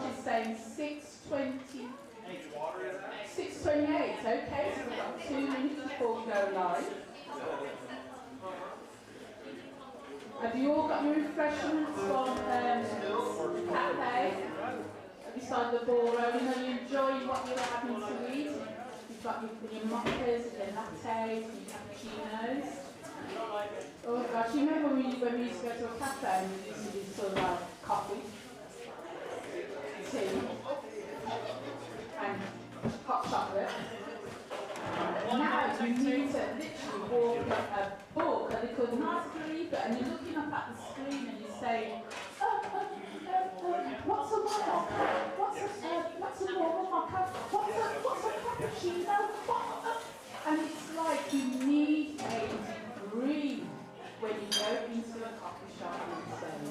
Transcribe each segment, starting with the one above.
is saying 6:28, okay, so we've got 2 minutes before we go live. Have you all got your refreshments from Cafe? Beside the ballroom, are you enjoying what you're having to eat? You've got your mochas, your lattes, your cappuccinos. Oh gosh, you remember when we used to go to a cafe and we used to do sort of like coffee, tea, and hot chocolate? Now you need to literally walk a book, a little nice reader, and you're looking up at the screen and you're saying, what's a mocha? What's a normal mocha? What's a cappuccino? And it's like you need a degree when you go into a coffee shop these days.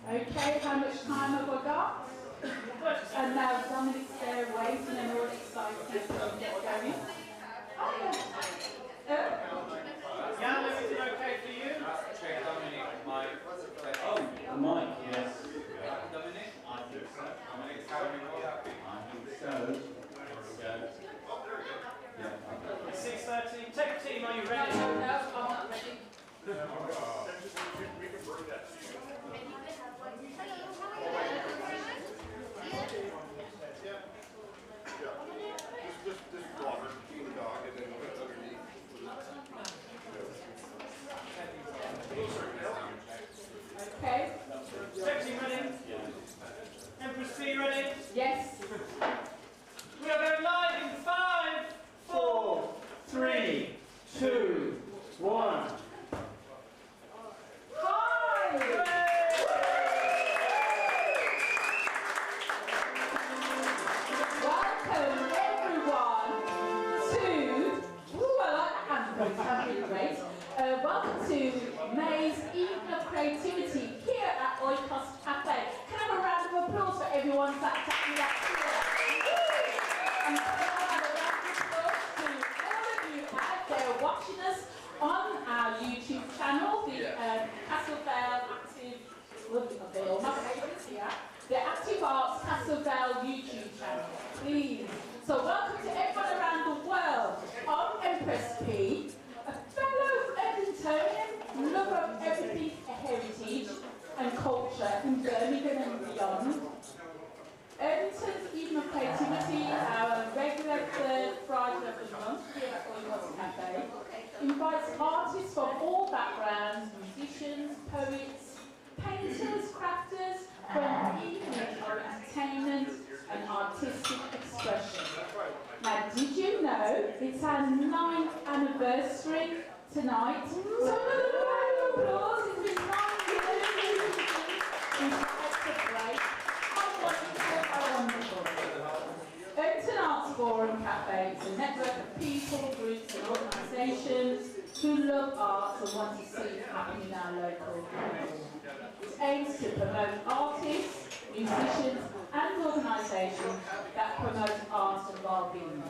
Okay, how much time have I got? And now Dominic's there waiting and all excited to get going. Jan, everything okay for you? Dominic, mic. Oh, the mic, yes. Dominic? I think so. Dominic's having a happy. I think so. There we go. 6:30. Take a team, are you ready? No, I'm not ready. We can bring that to you. Just water, feed the dog, and then put it underneath. Okay. Tech team ready? Empress P ready? Yes. We are going live in 5, 4, 3, 2, 1. Hi! Welcome everyone to, ooh, I like the hand voice, that's really great. Welcome to May's Evening of Creativity here at Oikos Cafe. Can I have a round of applause for everyone that's actually here? And can I have a round of applause to all of you out there watching us on our YouTube channel, the Castlevale Active, the Active Arts Castlevale YouTube channel, please. So welcome to everyone around the world. I'm Empress P, a fellow Erdingtonian, lover of everything heritage and culture in Birmingham and beyond. Erdington's Evening of Creativity, our regular third Friday of the month here at Oikos Cafe, invites artists from all backgrounds, musicians, poets, painters, crafters, for an evening of entertainment and artistic expression. Now, did you know it's our 9th anniversary tonight? So another round of applause, it's been 9 years. It's a break. How wonderful. Erdington Arts Forum Cafe is a network of people, groups and organisations who love art and want to see it happen in our local community. It aims to promote artists, musicians and organisations that promote art and well-being.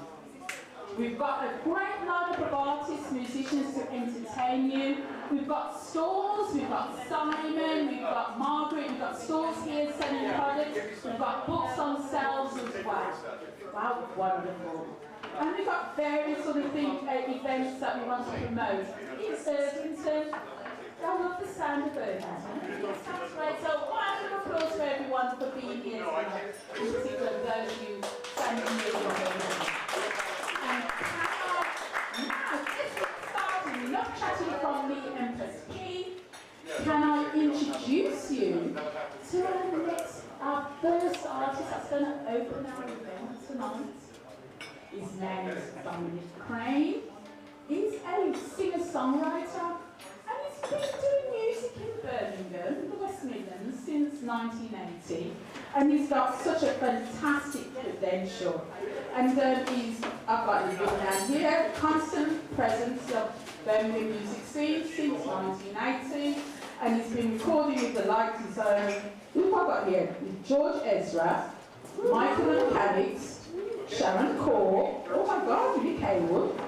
We've got a great lineup of artists, musicians to entertain you. We've got stalls, we've got Simon, we've got Margaret, we've got stalls here selling products, we've got books on sales as well. Wow, wonderful. And we've got various other events that we want to promote. In Erdington, I love the sound of Erdington. It sounds great. So round of applause for everyone for being here tonight, in particular those of you standing here with me. And now, just starting, enough chatting from me, Empress P, can I introduce you to our first artist that's going to open our event tonight. His name is Dominic Crane. He's a singer-songwriter and he's been doing music in Birmingham, the West Midlands, since 1980. And he's got such a fantastic credential. And I've got him written down here, constant presence of Birmingham music scene since 1980. And he's been recording with the likes of, who have I got here? With George Ezra, Michael and Carrix, Sharon Core, oh my God, Nick Haywood.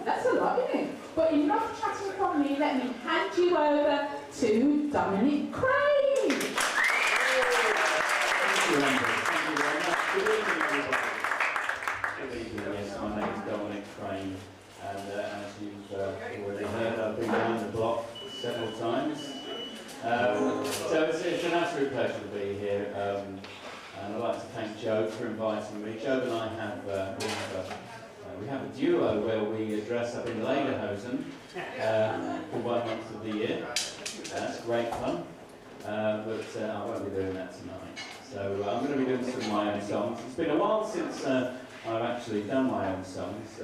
That's a lot, isn't it? But enough chatting from me, let me hand you over to Dominic Crane. Thank you, absolute pleasure to be here, and I'd like to thank Joe for inviting me. Joe and I have we have a duo where we dress up in lederhosen for 1 month of the year. That's great fun, but I won't be doing that tonight. So I'm going to be doing some of my own songs. It's been a while since I've actually done my own songs.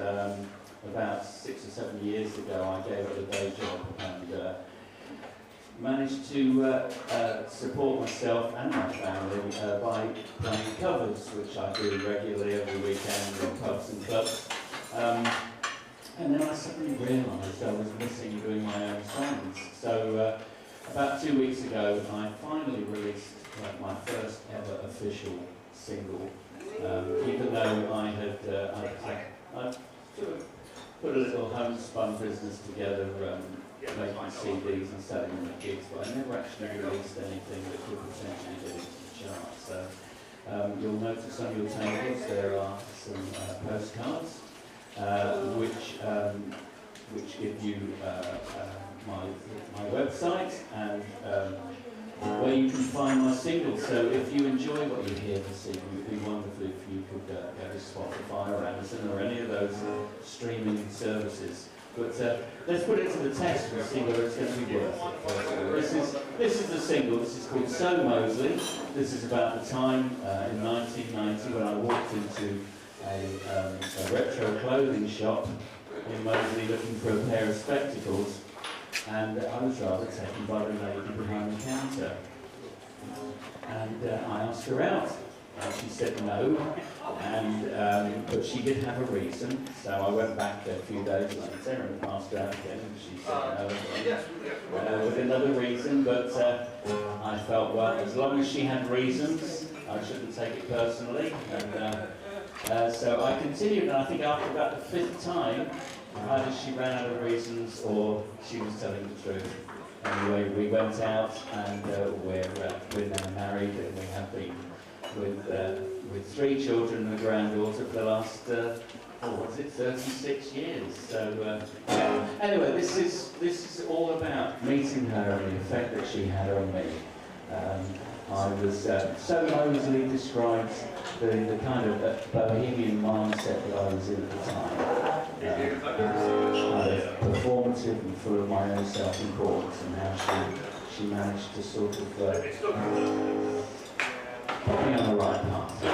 About 6 or 7 years ago, I gave up the day job and managed to support myself and my family by playing covers, which I do regularly every weekend in pubs and clubs. And then I suddenly realised I was missing doing my own songs. So about 2 weeks ago, I finally released my first ever official single, even though I had sort of put a little homespun business together, making CDs and selling them at gigs, but I never actually released anything that could potentially get into the charts. So you'll notice on your tables there are some postcards, which give you my website and where you can find my singles. So if you enjoy what you hear this evening, it would be wonderful if you could go to Spotify or Amazon or any of those streaming services. But let's put it to the test and see whether it's going to be worth it. This is the single. This is called So Mosley. This is about the time in 1990 when I walked into a retro clothing shop in Mosley looking for a pair of spectacles, and I was rather taken by the lady behind the counter. And I asked her out, and she said no, and but she did have a reason, so I went back a few days later and asked her out again, and she said no with another reason, but I felt, well, as long as she had reasons, I shouldn't take it personally, and so I continued, and I think after about the 5th time, either she ran out of reasons or she was telling the truth. Anyway, we went out, and we're now married, and we have been with 3 children and a granddaughter for the last 36 years. So anyway, this is all about meeting her and the effect that she had on me. I was so Mosley describes the kind of bohemian mindset that I was in at the time. Kind of performative and full of my own self-importance, and how she managed to sort of put me on the right path. So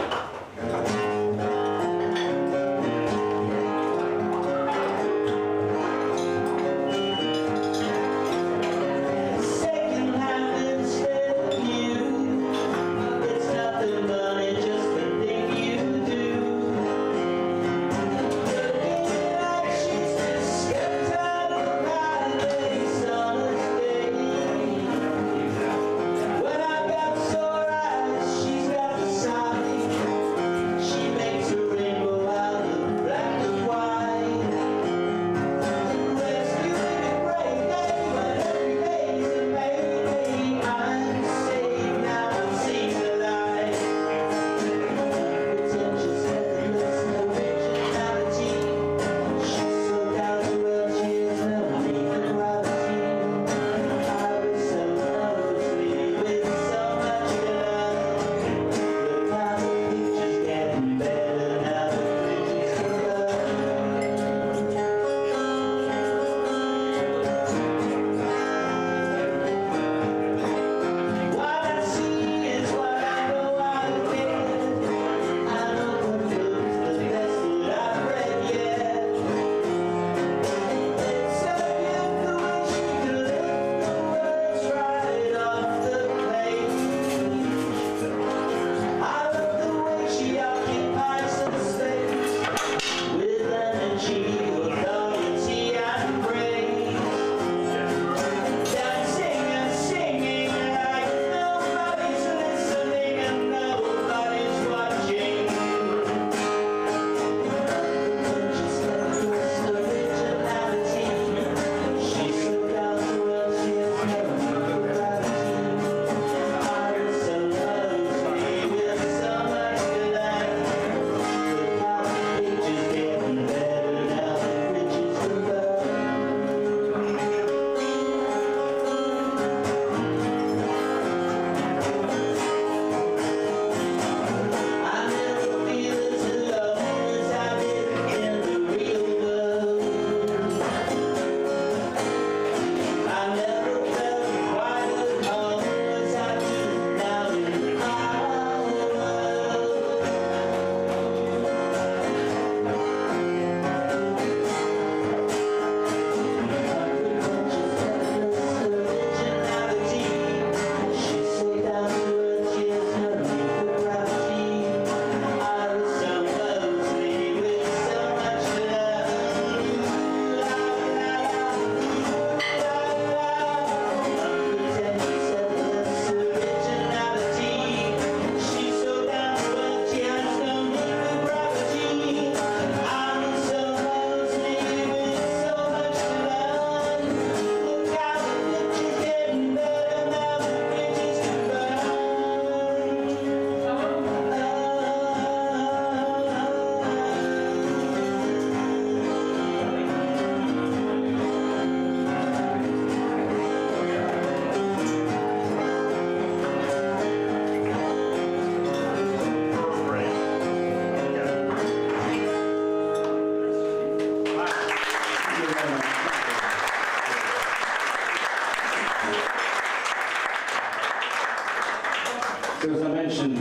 So as I mentioned,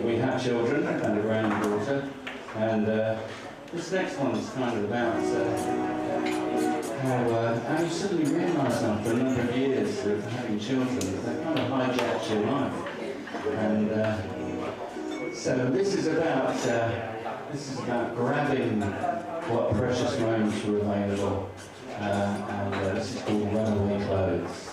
we have children and a granddaughter, and this next one's kind of about how you suddenly realise after a number of years of having children that they kind of hijacked your life. And so this is about grabbing what precious moments were available, and this is called Runaway Clothes.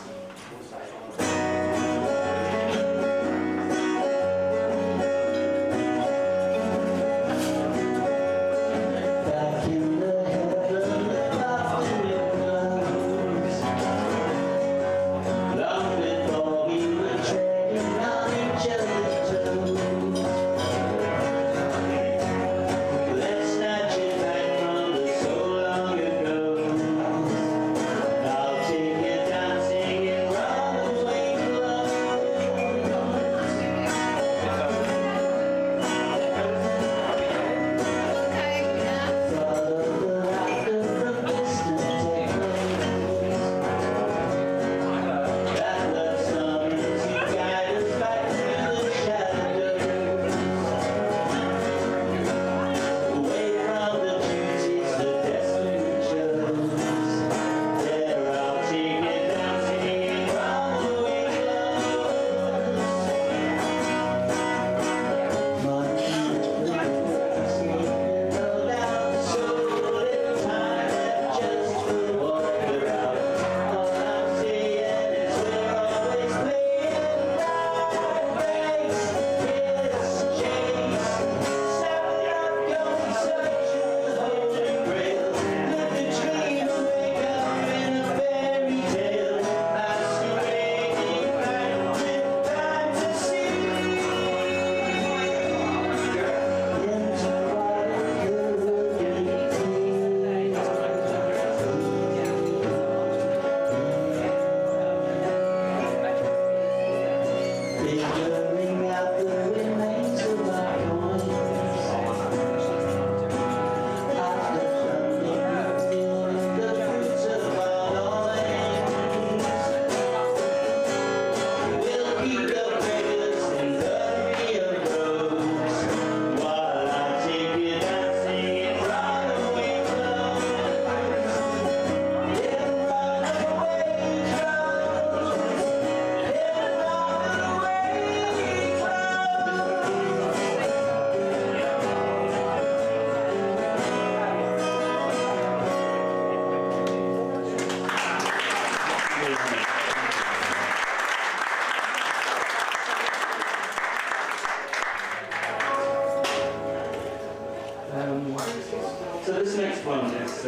So this next one is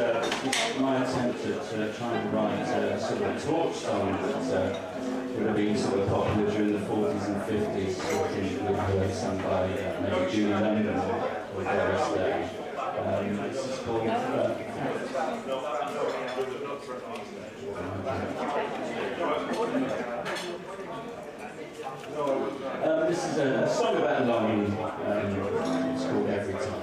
my attempt at trying to write sort of a torch song that would have been sort of popular during the 40s and 50s, sort of sung by maybe Julie London or Doris Day. This is called this is a song about longing. It's called Every Time.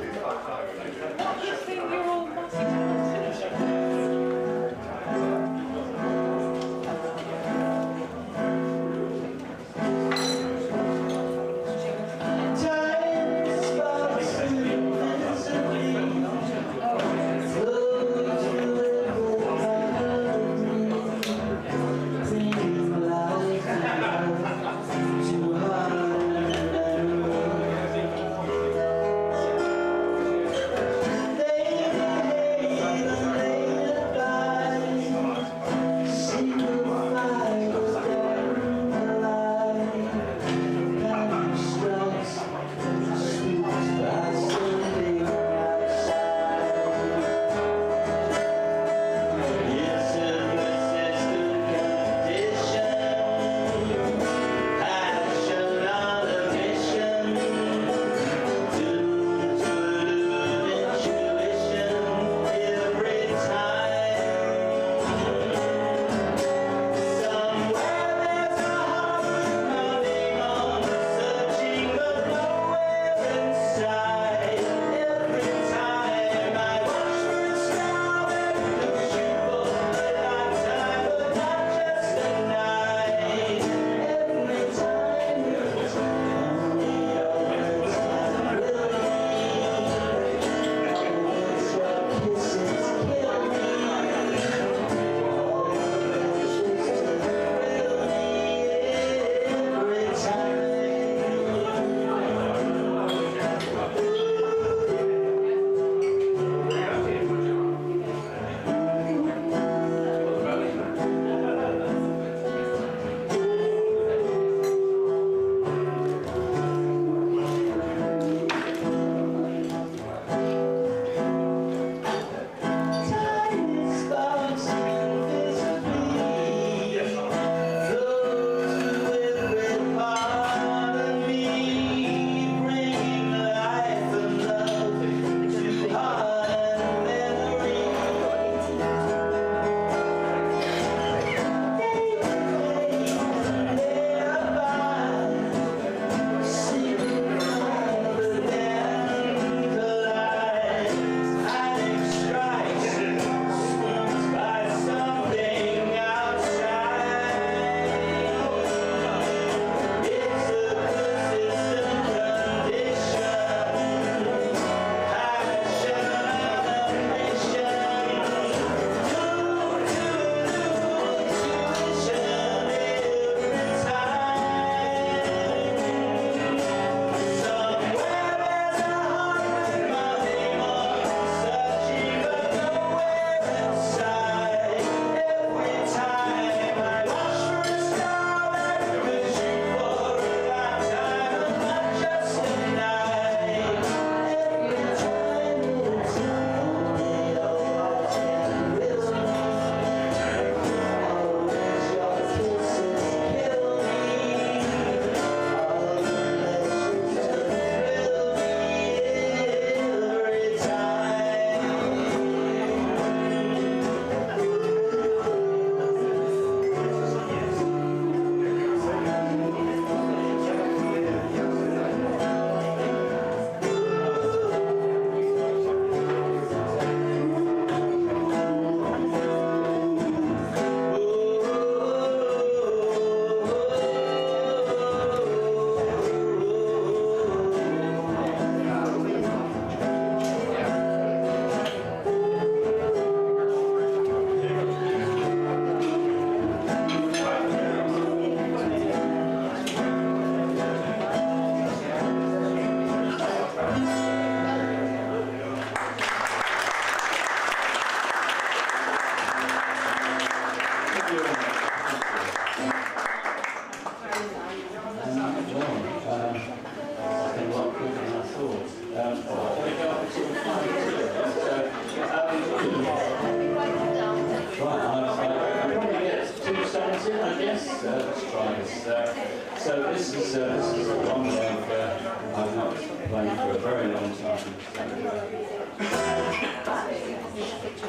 So this is one that I've not played for a very long time.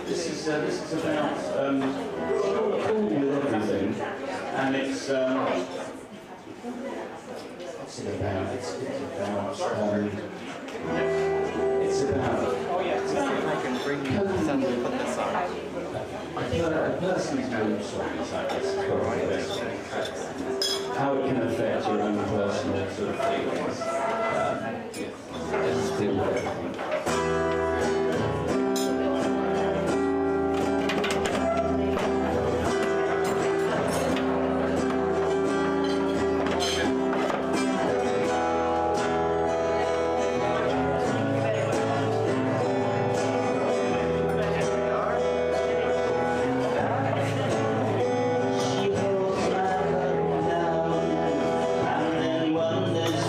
This is about cool with everything, and it's what's it about? It's about. Oh yeah, see if I can bring some to put this on. A person's mood swings, I guess, is probably the best thing. How it can affect your own personal sort of feelings. Just deal with everything. Wonders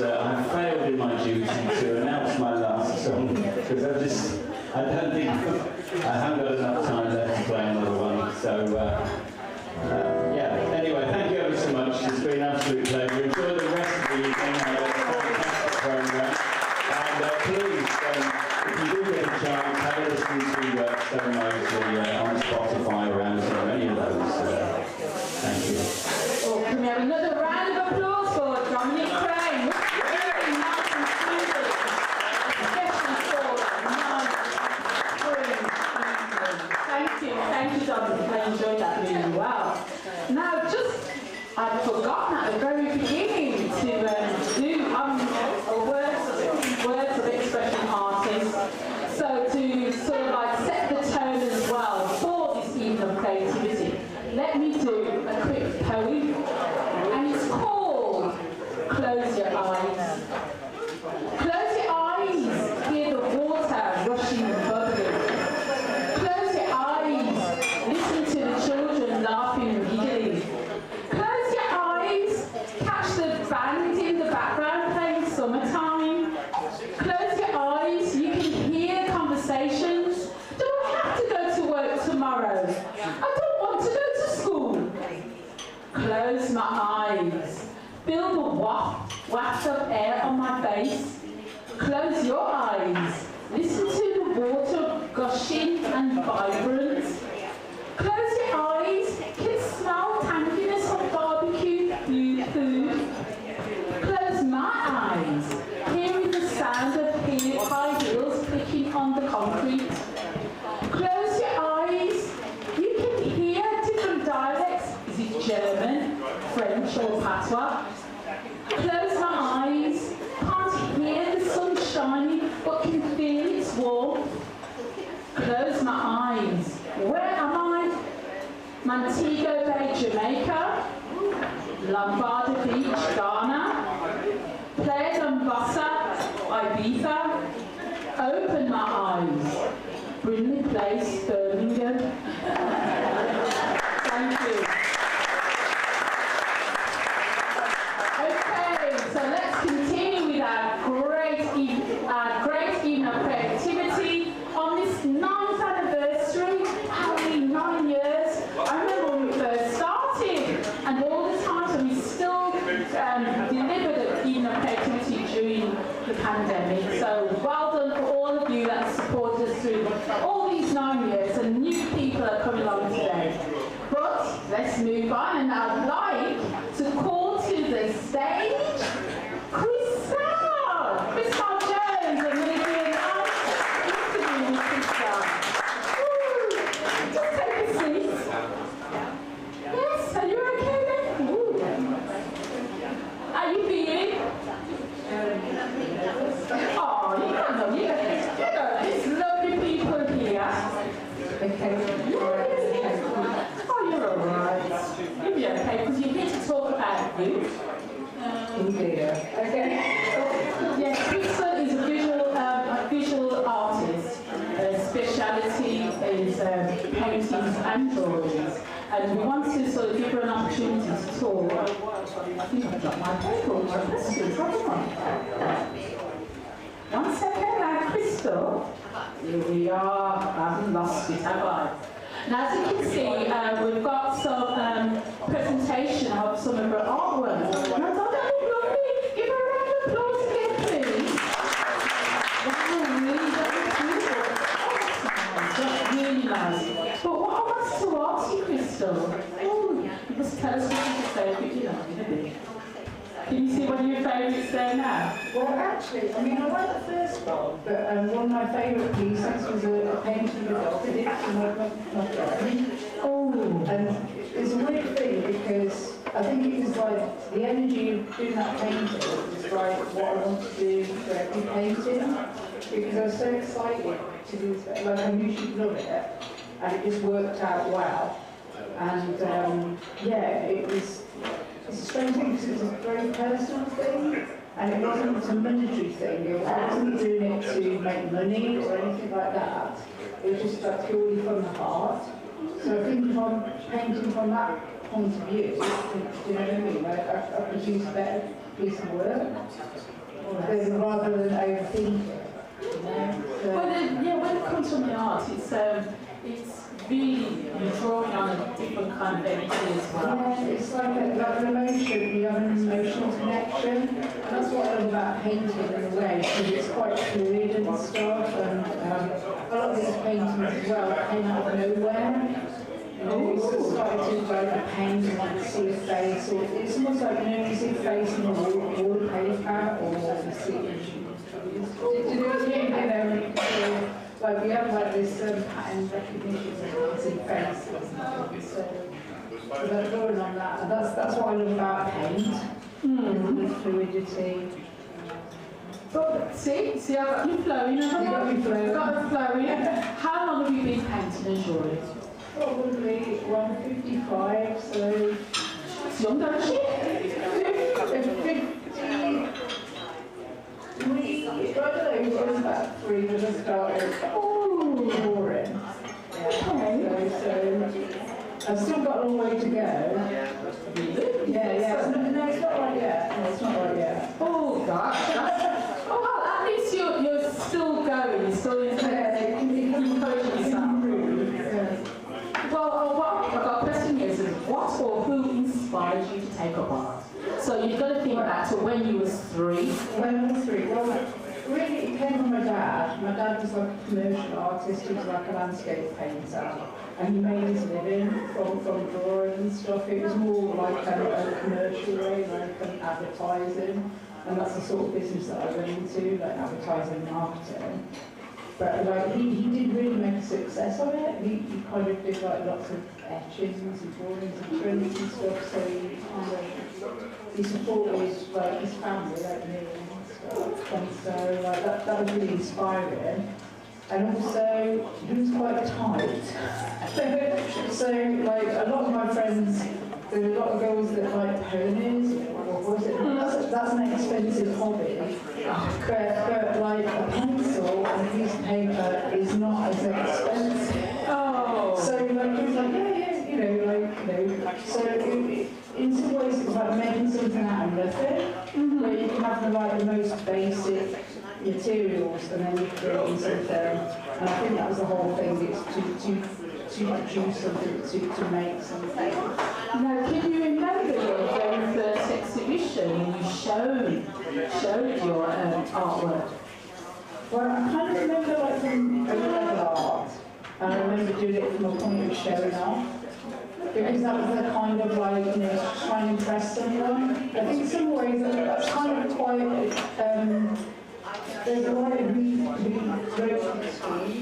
I failed in my duty to announce my last song because I don't think I haven't got enough time left to play another one. So yeah. Anyway, thank you ever so much. It's been an absolute pleasure. Enjoy the rest of the evening. Fantastic program. And please, if you do get a chance, have a listen to Stone Mosley on Spotify or Amazon or any of those. Thank you. Oh, can we have another round of applause for Dominic Crane? Really nice and smooth. Especially for nice, thank you, Dominic. I enjoyed that really well. Now, I'd forgotten at the very beginning to do words of expression artists. So to sort of like set the tone as well for this evening of creativity, let me do a quick poem, and it's called Close Your Eyes. Close your eyes, hear the water rushing and bubbling. Close your eyes, listen to the children laughing and giggling. Close your eyes, catch the band in the background playing Summertime. Close your eyes, you can hear conversations. Do I have to go to work tomorrow? I don't want to go to school. Close my eyes, feel the waft of air on my face. Close your eyes, listen to the water gushing and vibrant. Close your eyes, can smell tanginess of barbecue food. Close my eyes, hearing the sound of high heels clicking on the concrete. Close your eyes, you can hear different dialects. Is it German, French or patois? Close my eyes, can't hear the sun shining but can feel its warmth. Close my eyes, where am I? Montego Bay, Jamaica, Lombardy Beach, Ghana, Playa d'Ambassa, Ibiza. Open my eyes, Brindley Place, Birmingham. Thank you. Okay, so let's continue with our great evening of creativity on this 9th anniversary. How many 9 years? I remember when we first started, and all the times when we still delivered an evening of creativity during the pandemic. So well done for all of you that supported us through all these 9 years, and new people are coming along today. But let's move on, and I'd like to call to the stage Crystal Jones. I'm going to do a nice interview with Crystal. Just take a seat. Yes, are you okay then? Ooh. Are you feeling? Oh, you know, there's lovely people here. Oh, you're all right. You'll be okay, because you're here to talk about you. Okay. Yes, Crystal is a visual artist. Her speciality is paintings and drawings. And we want to sort of give her an opportunity to talk. I think I've got my paper with my questions, haven't I? 1 second now, Crystal. Here we are. I haven't lost it, have I? Now, as you can see, we've got some presentation of some of her artwork. Now, don't that look lovely? Give her a round of applause again, please. Wow, really, that's really nice. But what I want to ask you, Crystal, you must tell us what your favourite you love in a bit. Can you see one of your favourites there now? Well, actually, I mean, I like the first one, but one of my favourite pieces was a painting of a dog I did for my friend. Oh. And it's a weird thing because I think it was like the energy of doing that painting was like what I want to do for every painting, because I was so excited to do it. Like, I knew she'd love it, and it just worked out well. And yeah, it's a strange thing because it was a very personal thing, and it wasn't a monetary thing. I wasn't doing it to make money or anything like that. It was just like purely from the heart. So I think if I'm painting from that point of view, do you know what I mean? I produce a better piece of work. kind of energy as well. Yeah, it's like an emotion, you have an emotional connection. And that's what I love about painting in a way, because it's quite fluid and stuff. And a lot of these paintings as well came out of nowhere. You know, it's just started to like paint and like see a face, or it's almost like, you know, you see a face in a wallpaper, or you see, do you know what I mean? You know, so, like we have like this pattern recognition of see faces and stuff. So they're drawing on that, and that's what I love about paint, the fluidity. But see, I've got you flowing. You got me flowing. I've got you flowing. How long have you been painting and drawing? Probably 155, so It's young, don't you? 53, I don't know, it was about 3 when I started drawing. So I've still got a long way to go. Yeah. No, it's not right yet. No, it's not right yet. Oh, gosh. Oh, well, at least you're still going. You're still encouraging yourself. Well, I've got a question here. So what or who inspired you to take up art? So you've got to think back to when you was 3. When I was 3, well, really it came from my dad. My dad was like a commercial artist. He was like a landscape painter. And he made his living from drawing and stuff. It was more like a commercial way, like advertising. And that's the sort of business that I went into, like advertising and marketing. But like he did really make a success of it. He kind of did like lots of etchings and drawings and prints and stuff. So he supported like his family, like me and stuff. And so like that was really inspiring. And also he was quite tight. So like a lot of my friends, there were a lot of girls that like ponies, or was it? That's an expensive hobby. But like a pencil and a piece of paper is not as expensive. Oh. So like he was like, yeah, So in some ways it's like making something out of nothing, where you can have the most basic materials and then you create something. And I think that was the whole thing, it's to produce something, to make something. Now, can you remember your very first exhibition when you showed your artwork? Well, I kind of remember like from level art, and I remember doing it from a point of showing off. Because that was the kind of like, trying to impress someone. I think in some ways that's kind of quite, there's a lot of who wrote the screen,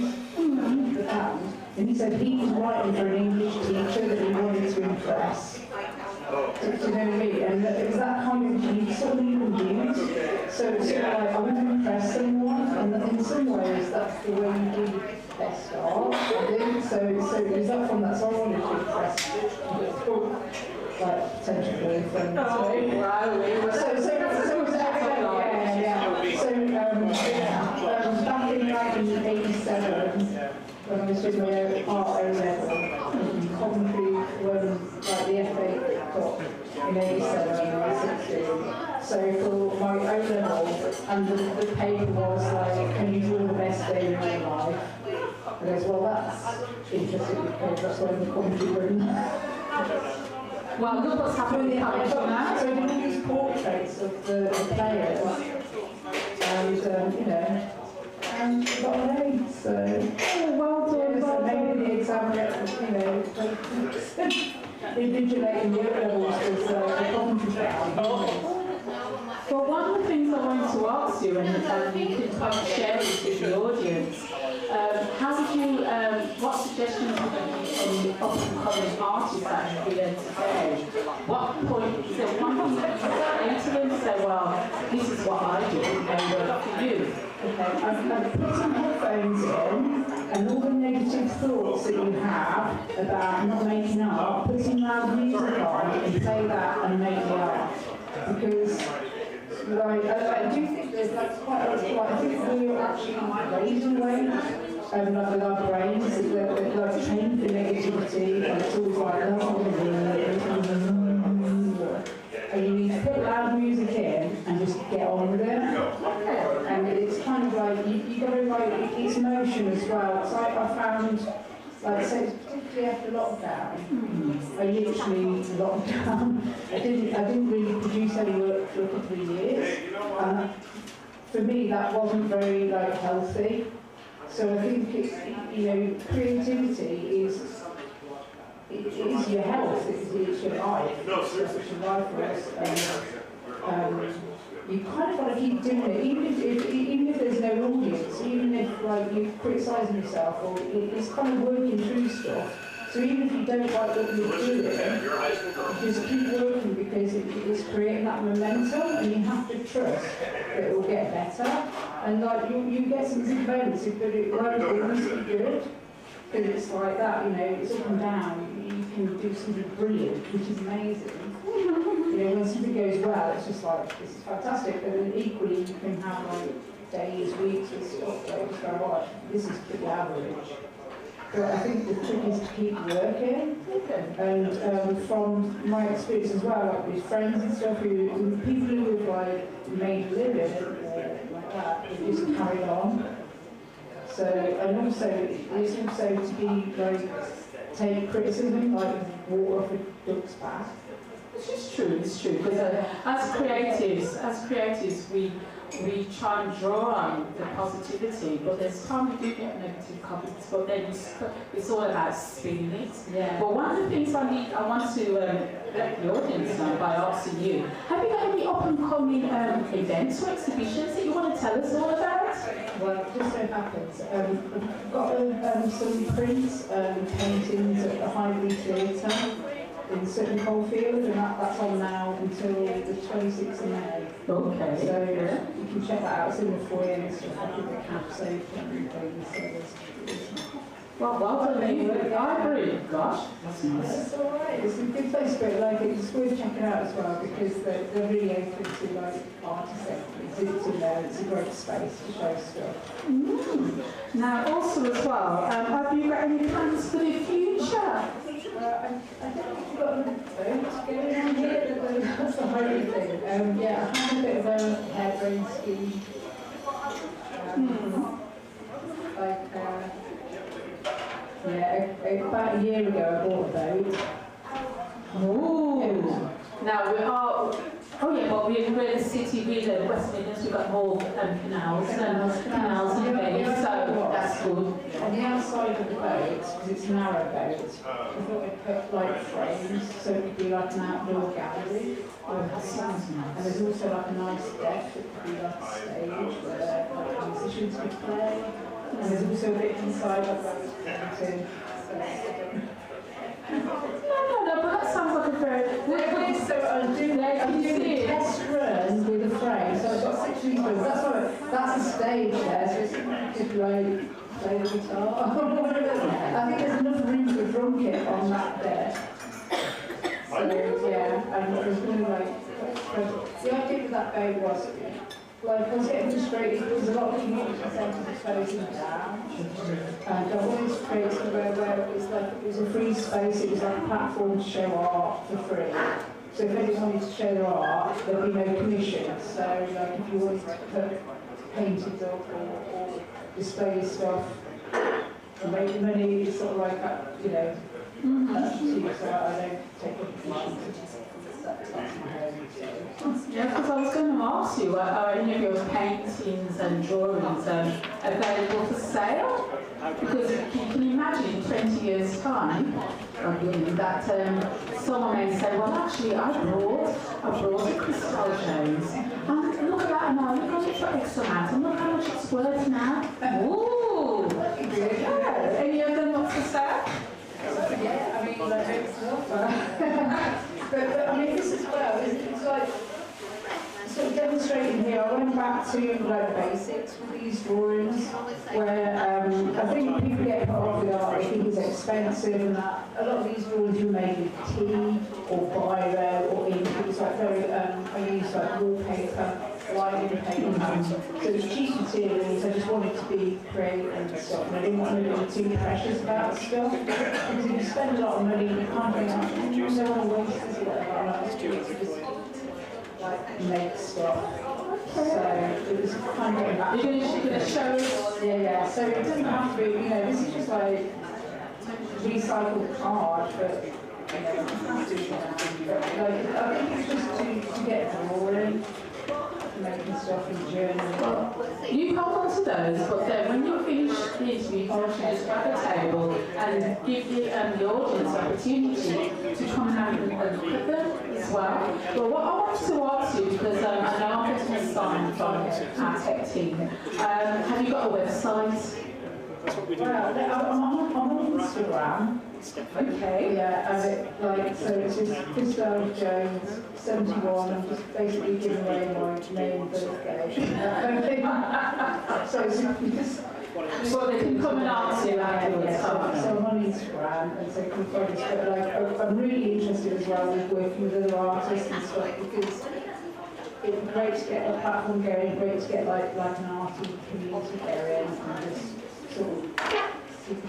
the band, and he said he was writing for an English teacher that he wanted to impress. Do you know what I mean? And it was that kind of use, something you can use. So it's sort of like, I want to impress someone, and in some ways that's the way you do best art, I think. So it was that from that, so I wanted to impress like potential boyfriend. Oh, wow. So back in 1987, when I was doing my art O-level in Coventry, when like the FA got in 87 and I was 16. So for my O-level, and the paper was like, can you draw the best day of your life? And I goes, well, that's interesting because that's when the Coventry room. Well, look what's happening now. So we did these portraits of the players, and got an A, so... Oh, well done, well Maybe done. the exam, invigilating the O-levels was the Coventry round. Well, one of the things I wanted to ask you, and you can kind of share this with the audience, how would you, what suggestions would you give any up-and-coming artists that you've learned today? What point, is there one thing that you say to them, say, well, this is what I do, and work for you? Okay, I've put some headphones in, and all the negative thoughts that you have about not making art, put some loud music on and play that and make the art. Because like, I do think there's quite a lot, I think we're actually raised in ways, like with our brains, like trained for negativity, and it's always like, and you need to put loud music in and just get on with it. And it's kind of like, you got to like, it's motion as well. So I found, like, say, particularly after lockdown, I literally locked down. I didn't really produce any work for a couple of years. For me, that wasn't very healthy. So I think creativity is your health. It's your life. It's your life for us. You kind of want to keep doing it, even if there's no audience, even if you're criticising yourself, or it's kind of working through stuff. So even if you don't like what you're doing, just keep working because it's creating that momentum, and you have to trust that it will get better. And you get some good moments, but it won't always be good. Because it's like that, it's up and down. You can do something brilliant, which is amazing. When something goes well, it's just this is fantastic. But then equally, you can have days, weeks, and stuff where it's this is pretty average. But I think the trick is to keep working. And from my experience as well, with friends and stuff, people who have made a living or like that, they just carry on. So, and also, it's also to be take criticism, like water off a duck's back. It's true, because as creatives, we try and draw on the positivity, but there's time we do get negative comments, but then it's all about spinning it. Yeah. But one of the things I want to let the audience know by asking you, have you got any up-and-coming events or exhibitions that you want to tell us all about? Well, it just so happens, I've got some prints, paintings at the Highbury Theatre in Sutton Coldfield, and that's on now until the 26th of May. Okay. So you can check that out. It's in the foyer and stuff like the campsite and things. Well done, you. Highbury, gosh, that's nice. It's all right. It's a good place, but it's worth checking out as well because they're really open to artists. It's in there. It's a great space to show stuff. Now, also as well, have you got any plans for the future? I don't think we've got enough votes going on here. That's the Highbury thing. I have a bit of a hairbrain scheme. About a year ago I bought a boat. Ooh. Now we are. We're in the city, we're in West Midlands, we've got more canals and bays, so that's good. On the outside of the boat, because it's a narrow boat, I thought I'd put frames so it could be an outdoor gallery. Oh, that sounds nice. And there's also a nice deck that could be a stage where musicians could play. And there's also a bit inside of that painting. No, but that sounds like a very... So I'm doing a test run with a frame, so I've got 6 rooms. That's a stage there, so it's just play the guitar. I think there's enough room for a drum kit on that deck. So and there's going to the idea with that boat was I was getting frustrated because a lot of community centres are closing down. And I always created somewhere where it was a free space, it was like a platform to show art for free. So if anyone wanted to show their art, there'd be no commissions. So if you wanted to put paintings up or display your stuff and make money, it's sort of like that, so I don't take any commissions. That's my home. Yeah, because I was going to ask you, are any of your paintings and drawings available for sale? Because you can imagine in 20 years' time, that someone may say, well, actually, I brought a Crystal Jones, and look at that now, look at it for X amount, and look how much it's worth now. Ooh! Yeah. Any of them not for sale? Yeah, I mean, but this as well, it's like sort of demonstrating here. I went back to basics with these drawings, where I think people get put off with art. They think it's expensive, and that a lot of these drawings are made with tea or biro or ink. It's very. I use wallpaper, lighting paper, so it's cheap materials. I just wanted to be creative and stuff, and I didn't want to be too precious about stuff because if you spend a lot of money, you can't think, you don't want to waste this or whatever. I like to just make stuff. So it was kind of back. You're going to show us? Yeah. So it doesn't have to be, this is just recycled card, but you know, but like, I think it's just to get drawing, making stuff in journaling. Well, you hold on to those, but then when you finish the interview, you can just grab a table and give the audience opportunity to come and look at them as well. But what I wanted to ask you, because I know I'm getting a sign from our tech team, have you got a website? Well, I'm on Instagram. Okay. Yeah, like, so it's just Christelle Jones, 71. I'm just basically giving away my name and birthday. So it's just. So they can come and ask you afterwards. So I'm on Instagram, and so come find us. But like, I'm really interested as well with working with other artists and stuff, because it's great to get a platform going, great to get like an arty community going, and just sort of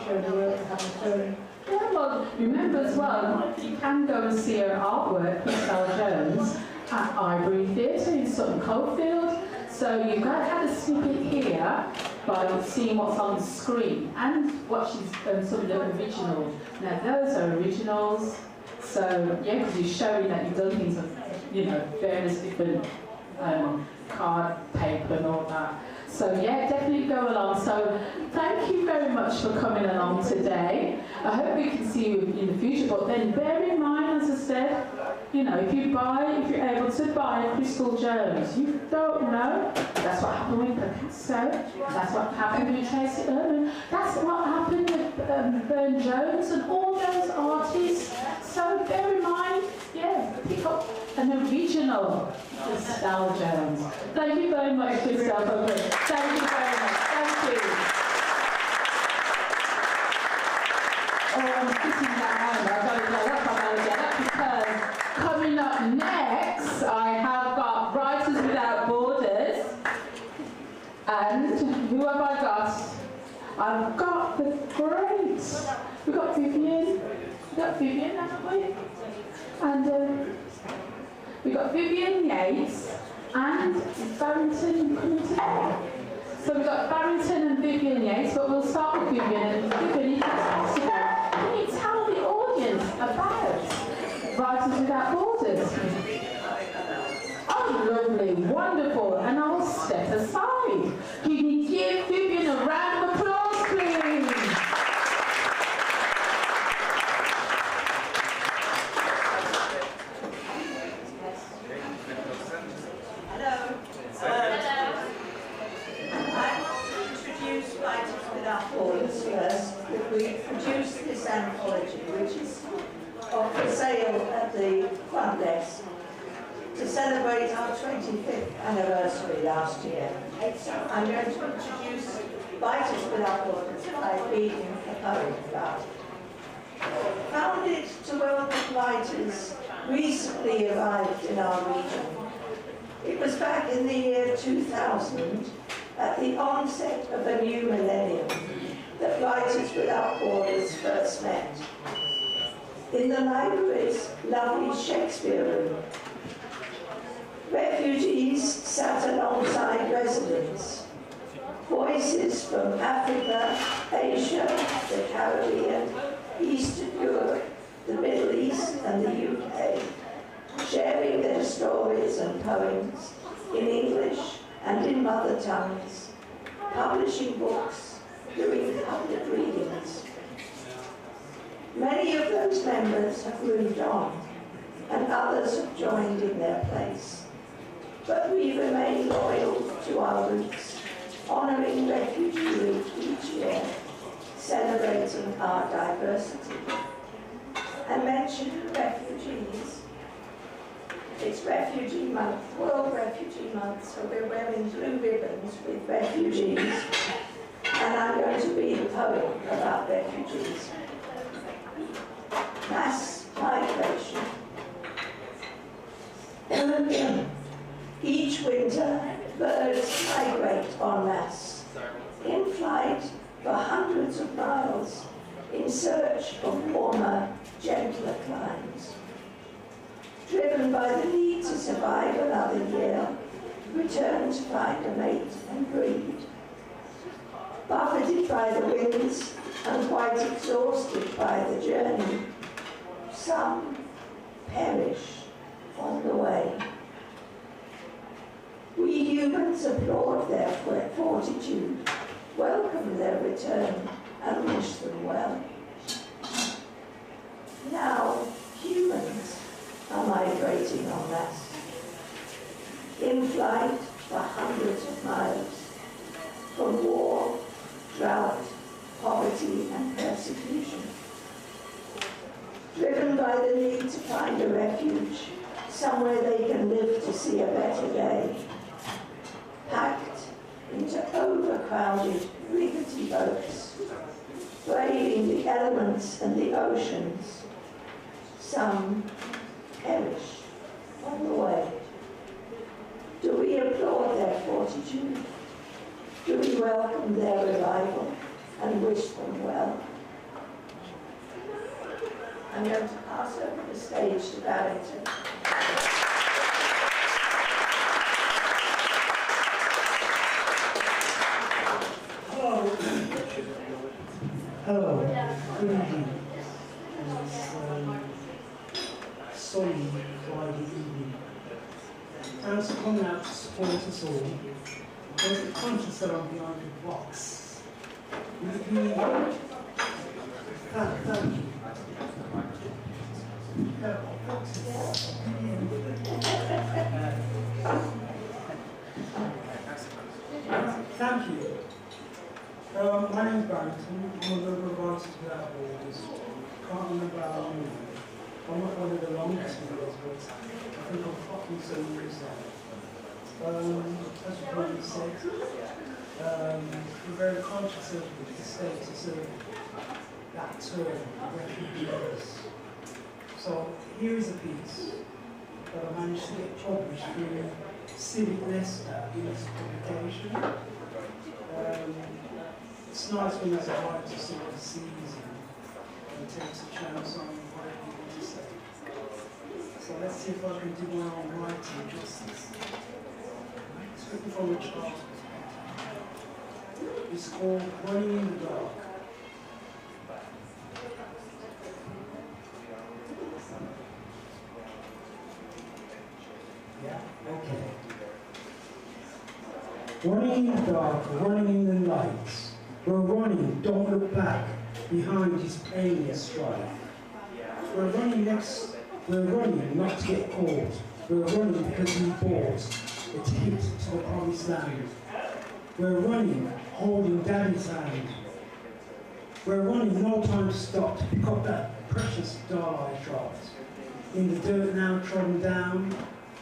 show the work and have fun. Yeah, well, remember as well, you can go and see her artwork, Christelle Jones, at Ivory Theatre in Sutton Coldfield. So you guys had a snippet here by seeing what's on the screen and what she's done, some of the originals. Now those are originals, so yeah, because you're showing that you've done things of, you know, various different card, paper and all that. So yeah, definitely go along. So thank you very much for coming along today. I hope we can see you in the future, but then bear in mind, as I said, you know, if you're able to buy Christelle Jones, you don't know. That's what happened with Picasso. That's what happened with Tracy Earl. That's what happened with Burne Jones and all those artists. So bear in mind, yeah, pick up an original Christelle Jones. Thank you very much, Christelle. Thank you very much. Thank you. Oh, I'm sitting down. I've got to go up on that because coming up next, I have got Writers Without Borders. And who have I got? I've got the great. We've got Vivian. We've got Vivian, haven't we? And we've got Vivian Yates and Barrington coming together. So we've got Barrington and Vivian Yates, but we'll start with Vivian. And Vivian, can you tell the audience about Writers Without Borders? Oh, lovely, wonderful. And I'll step aside. Can you give Vivian a round of applause, please? We produced this anthology, which is for sale at the front desk, to celebrate our 25th anniversary last year. I'm going to introduce Writers Without Borders by reading a poem about it. Founded to welcome writers recently arrived in our region. It was back in the year 2000, at the onset of a new millennium, that Writers Without Borders first met. In the library's lovely Shakespeare room, refugees sat alongside residents. Voices from Africa, Asia, the Caribbean, Eastern Europe, the Middle East and the UK, sharing their stories and poems in English and in mother tongues, publishing books, doing public readings. Many of those members have moved on, and others have joined in their place. But we remain loyal to our roots, honouring Refugee Week each year, celebrating our diversity. And mentioning refugees, it's Refugee Month, World Refugee Month, so we're wearing blue ribbons with refugees. And I'm going to read a poem about refugees. Mass migration. Each winter, birds migrate en masse, in flight for hundreds of miles, in search of warmer, gentler climes. Driven by the need to survive another year, return to find a mate and breed. Buffeted by the winds, and quite exhausted by the journey. Some perish on the way. We humans applaud their fortitude, welcome their return, and wish them well. Now, humans are migrating en masse, in flight for hundreds of miles, from war, drought, poverty, and persecution. Driven by the need to find a refuge, somewhere they can live to see a better day. Packed into overcrowded, rickety boats, braving the elements and the oceans, some perish on the way. Do we applaud their fortitude? Do we welcome their arrival and wish them well? I'm going to pass over the stage to Erdington. Hello. Hello. Good evening. It's sunny Friday evening. Thanks for coming out to support us all. I'm conscious that I'm behind the box. Thank you. Thank you. My name is Barrington. I'm a member of Artists Without Borders. Can't remember how long. I'm not one of the longest members, but I think I'm fucking so used now. As you probably said, we're very conscious of the status of that term, refugees. So here is a piece that I managed to get published through Civic Leicester in its publication. It's nice when there's a writer sort of sees and takes a chance on whatever you want to say. So let's see if I can do my own writing justice. It's written from a child's perspective. It's called Running in the Dark. Yeah, okay. Running in the dark, running in the lights. We're running, don't look back, behind this painless strife. We're running not to get caught. We're running because we bought a ticket to the promised land. We're running, holding Daddy's hand. We're running, no time to stop to pick up that precious doll I dropped. In the dirt now trodden down,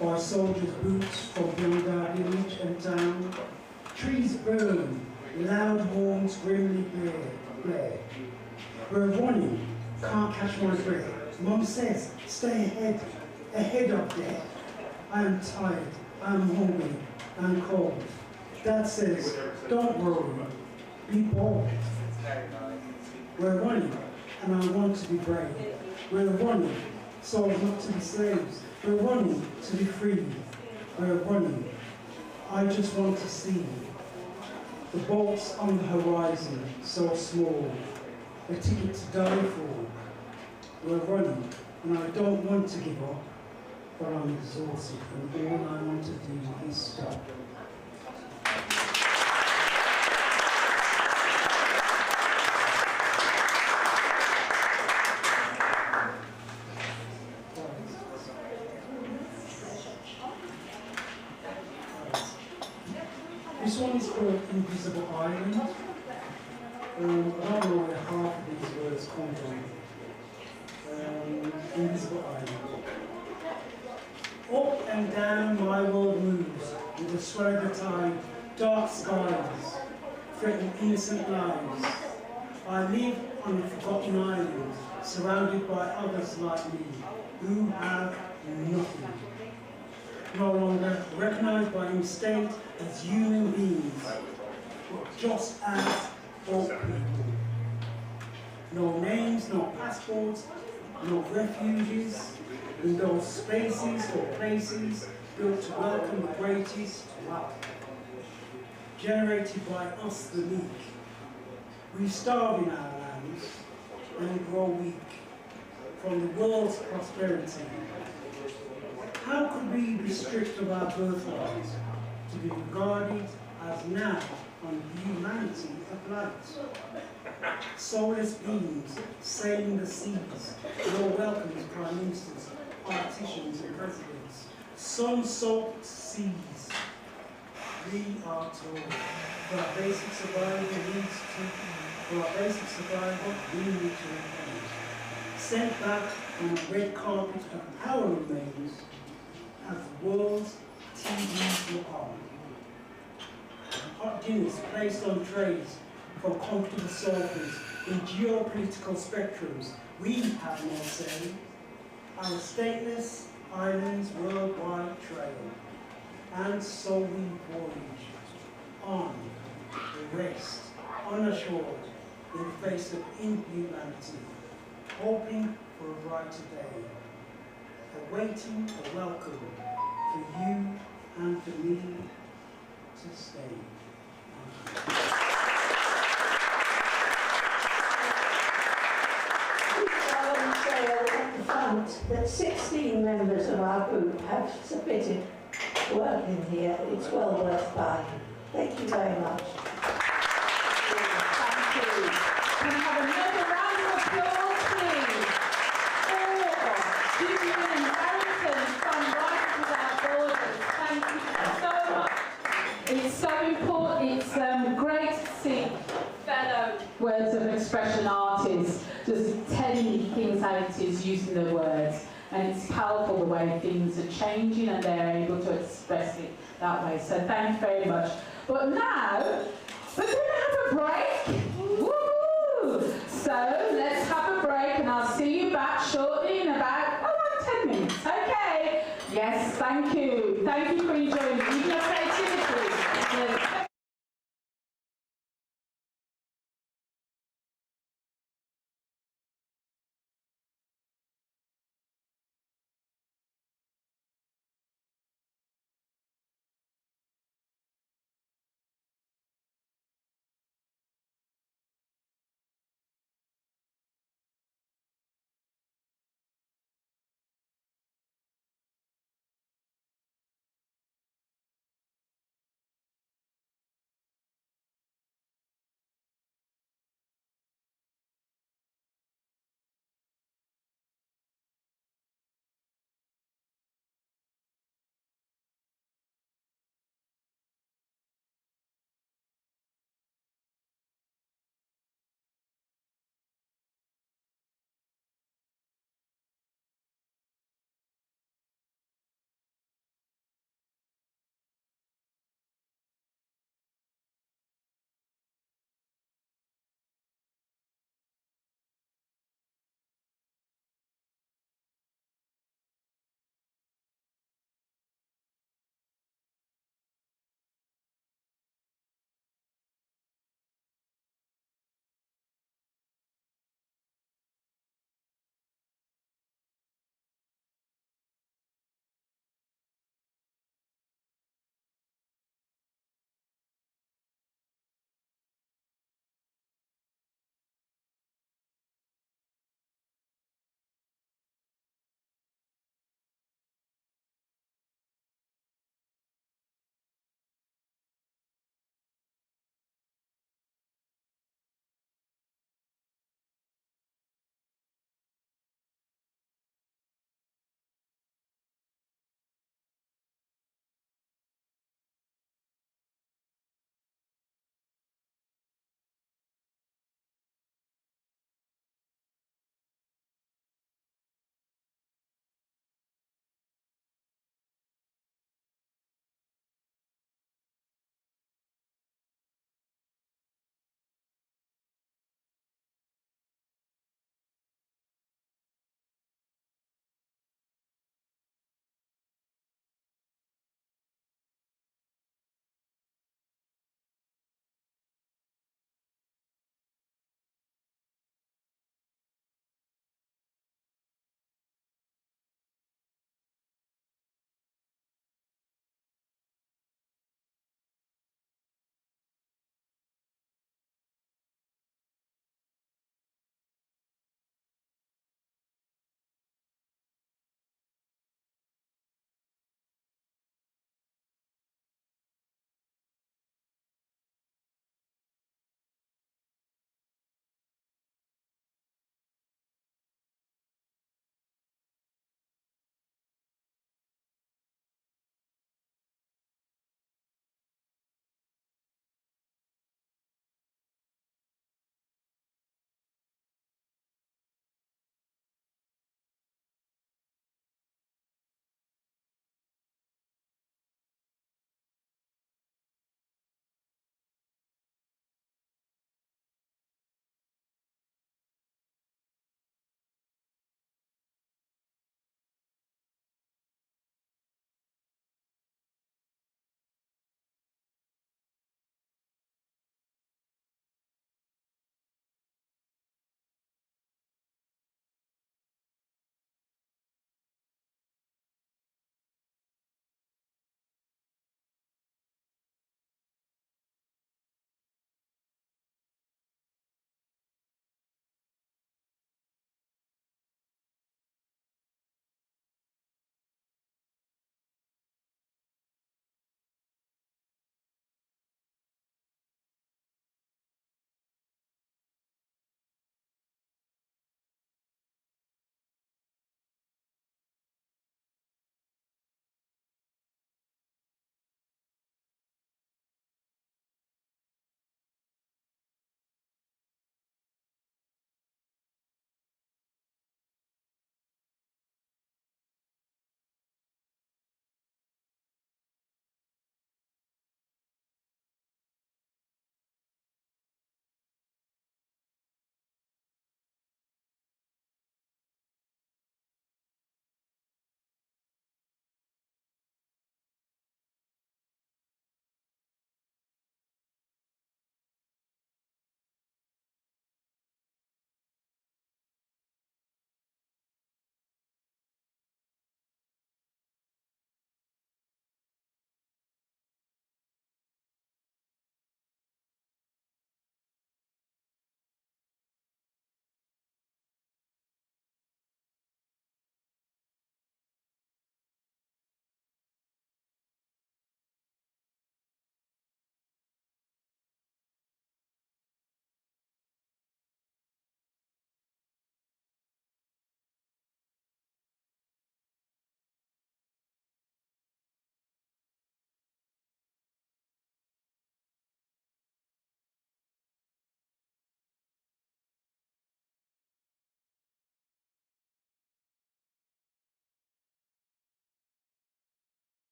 by soldiers' boots from beyond our village and town. Trees burn, loud horns grimly blare. We're running, can't catch my breath. Mum says, stay ahead of death. I am tired, I'm hungry, I'm cold. Dad says, don't worry, be bold. We're running, and I want to be brave. We're running, so as not to be slaves. We're running to be free. We're running. I just want to see the boats on the horizon, so small. A ticket to die for. We're running, and I don't want to give up, but I'm exhausted, and all I want to do is stop. This one is called Invisible Island. I don't know where half of these words come from. Invisible Island. Up and down my world moves with a swell of the tide, dark skies, threaten innocent lives. I live on a forgotten island, surrounded by others like me, who have nothing. No longer recognized by instinct as human beings, but just as folk people. No names, no passports, no refuges, in those spaces or places built to welcome the greatest wealth. Generated by us the meek. We starve in our land, lose and grow weak from the world's prosperity. How could we be stripped of our birthright to be regarded as now on humanity of light? Soulless beings sailing the seas, no welcome as prime ministers, politicians and presidents. Sun-soaked seas, we are told, for our basic survival we need to repent. Sent back on a red carpet of power remains as the world's TVs look on. Hot dinners placed on trays from comfortable sofas in geopolitical spectrums, we have no say. Our stateless islands worldwide trail, and so we voyage on the rest, unassured in the face of inhumanity, hoping for a brighter day, awaiting a welcome for you and for me to stay. At the front that 16 members of our group have submitted work in here. It's well worth buying. Thank you very much. Thank you. Can I have another round of applause, please? For Julian Harrington from Writers Without Borders. Thank you so much. It's so important. It's great to see fellow words of expression artists just telling things how it is, using the words. And it's powerful the way things are changing and they're able to express it that way. So thank you very much. But now, we're going to have a break. Woo! So let's have a break and I'll see you back shortly in about around 10 minutes. Okay? Yes, thank you. Thank you for enjoying your creativity. Yes.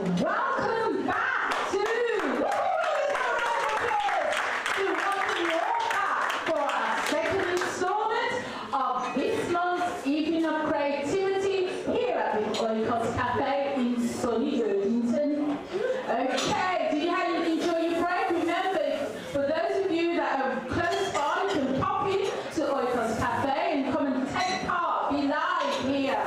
welcome back to, welcome you all back for our second installment of this month's Evening of Creativity here at the Oikos Cafe in sunny Erdington. Okay, did you enjoy your break? Remember, for those of you that are close by, you can pop in to Oikos Cafe and come and take part, be live here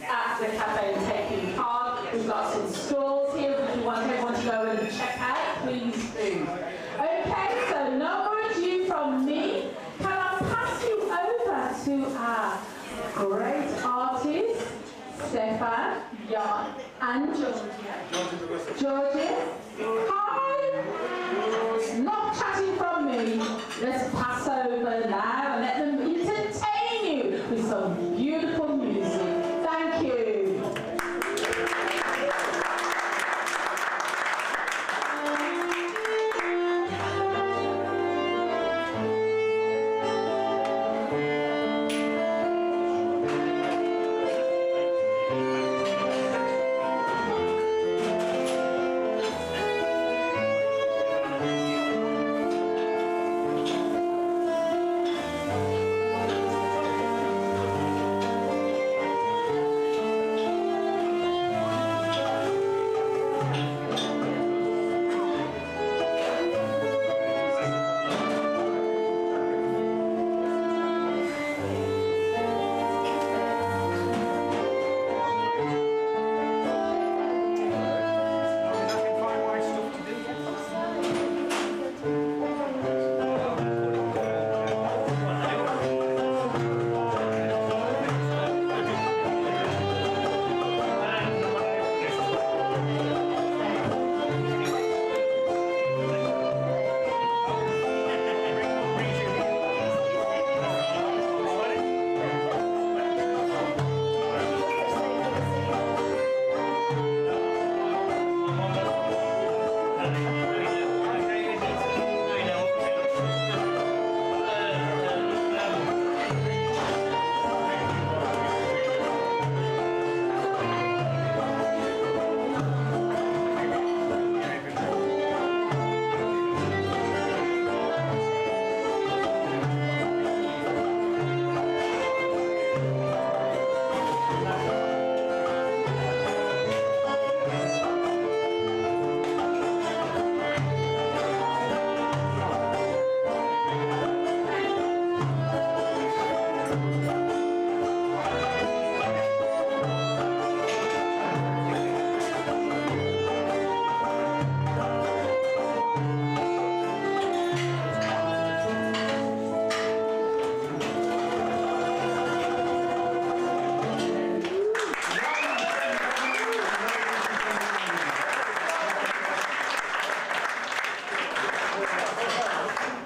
at the cafe and taking part. We've got some stalls here if you want everyone to go and check out, please do. Okay, so no more ado from me. Can I pass you over to our great artists, Stefan, Jan, and Georgia. Hi! Not chatting from me. Let's pass over now and let them entertain you with some beautiful music. Thank you.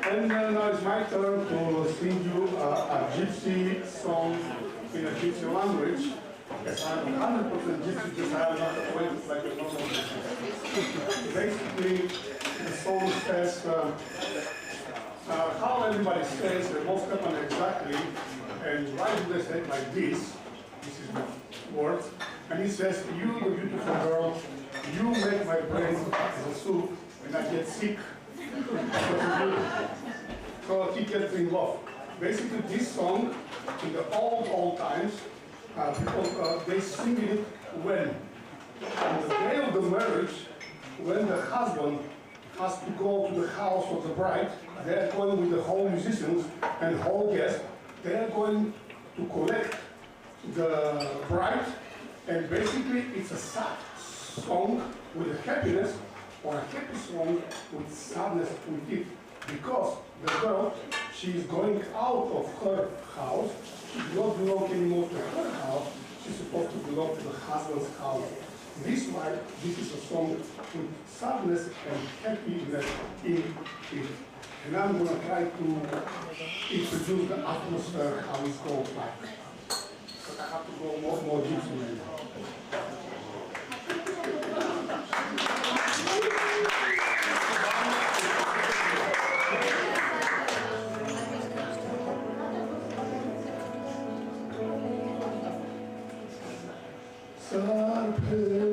And now it's my turn to sing you a gypsy song in a gypsy language. Yes, I'm 100% gypsy because I am not acquainted like a normal gypsy. Basically, the song says how everybody says, they both happen exactly, and why do they say it like this? This is the word. And he says, you, the beautiful girl, you make my brain as a soup, and I get sick. So he gets in love. Basically, this song, in the old times, people, they sing it when? On the day of the marriage, when the husband has to go to the house of the bride, they are going with the whole musicians and whole guests. They are going to collect the bride, and basically it's a sad song with a happiness, or a happy song with sadness with it. Because the girl, she is going out of her house, she does not belong anymore to her house, she's supposed to belong to the husband's house. This is why this is a song with sadness and happiness in it. And I'm going to try to introduce the atmosphere, how it's going like. But I have to go more gypsy now. Sarpele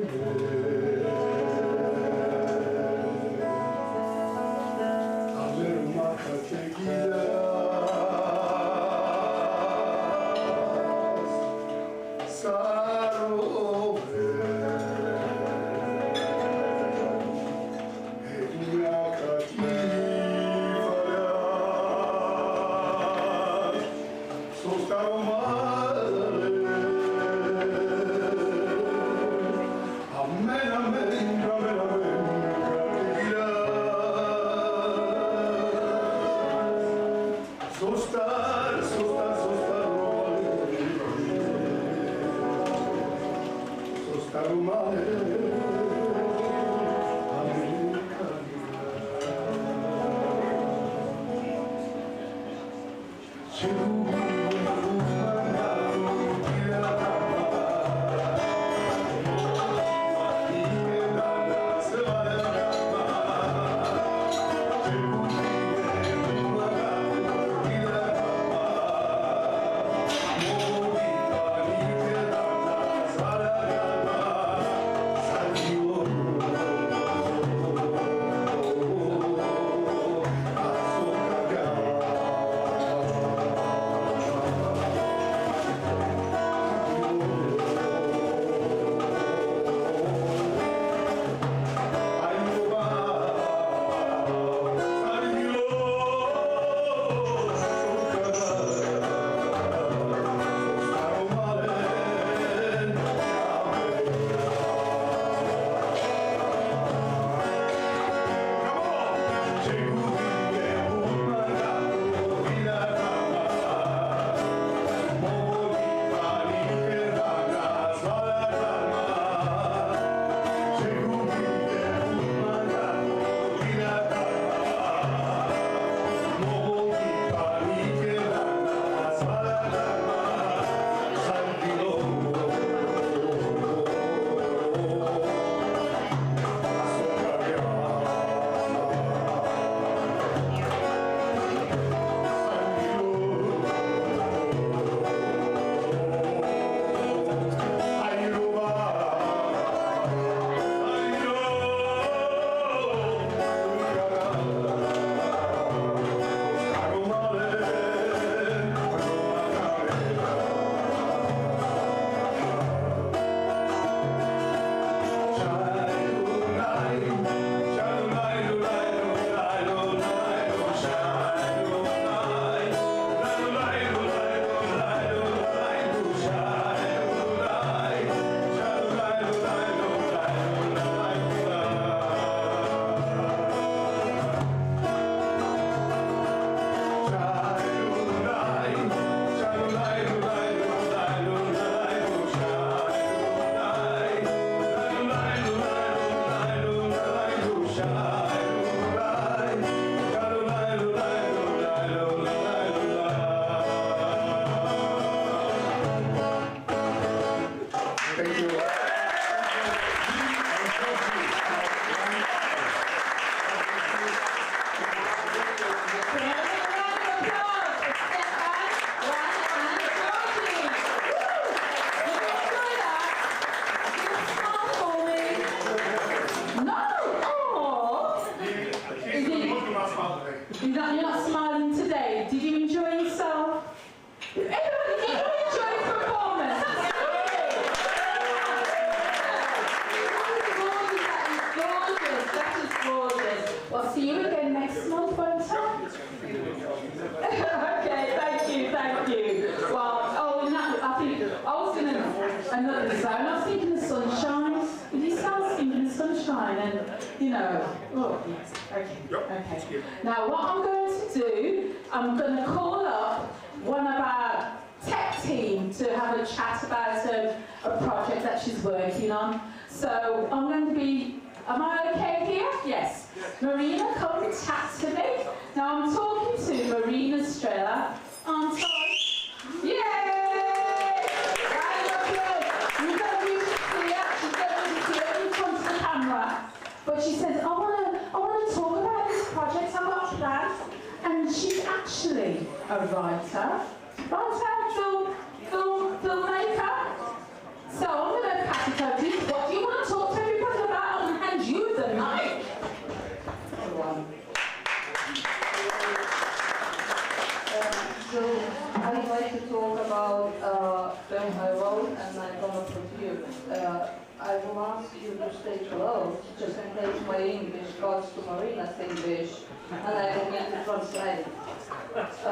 You're not smiling today. Did you enjoy yourself? Everybody, did you enjoy the performance? Gorgeous, that is gorgeous. Well, see you again next month, won't I? Okay, thank you. Well, I think I was in another zone. I was thinking the sunshine. Did you start thinking the sunshine? And, you know, oh, okay. Now, what I'm going to do, I'm going to call up one of our tech team to have a chat about a project that she's working on. So I'm going to be, am I okay here? Yes. Marina, come and chat to me. Now I'm talking to Marina Strella, aren't I? Yay! Right, lovely. You don't usually see her. She's going to see her in front of the camera. But she says, I want to talk about this project. I've got a plan. And she's actually a writer, filmmaker. So I'm going to pass it over to you. What do you want to talk to everybody about? I'm going to hand you the mic. So I'd like to talk about film I wrote and I'm going to produce. I will ask you to stay close, just in case my English goes to Marina's English, and I will get to translate. So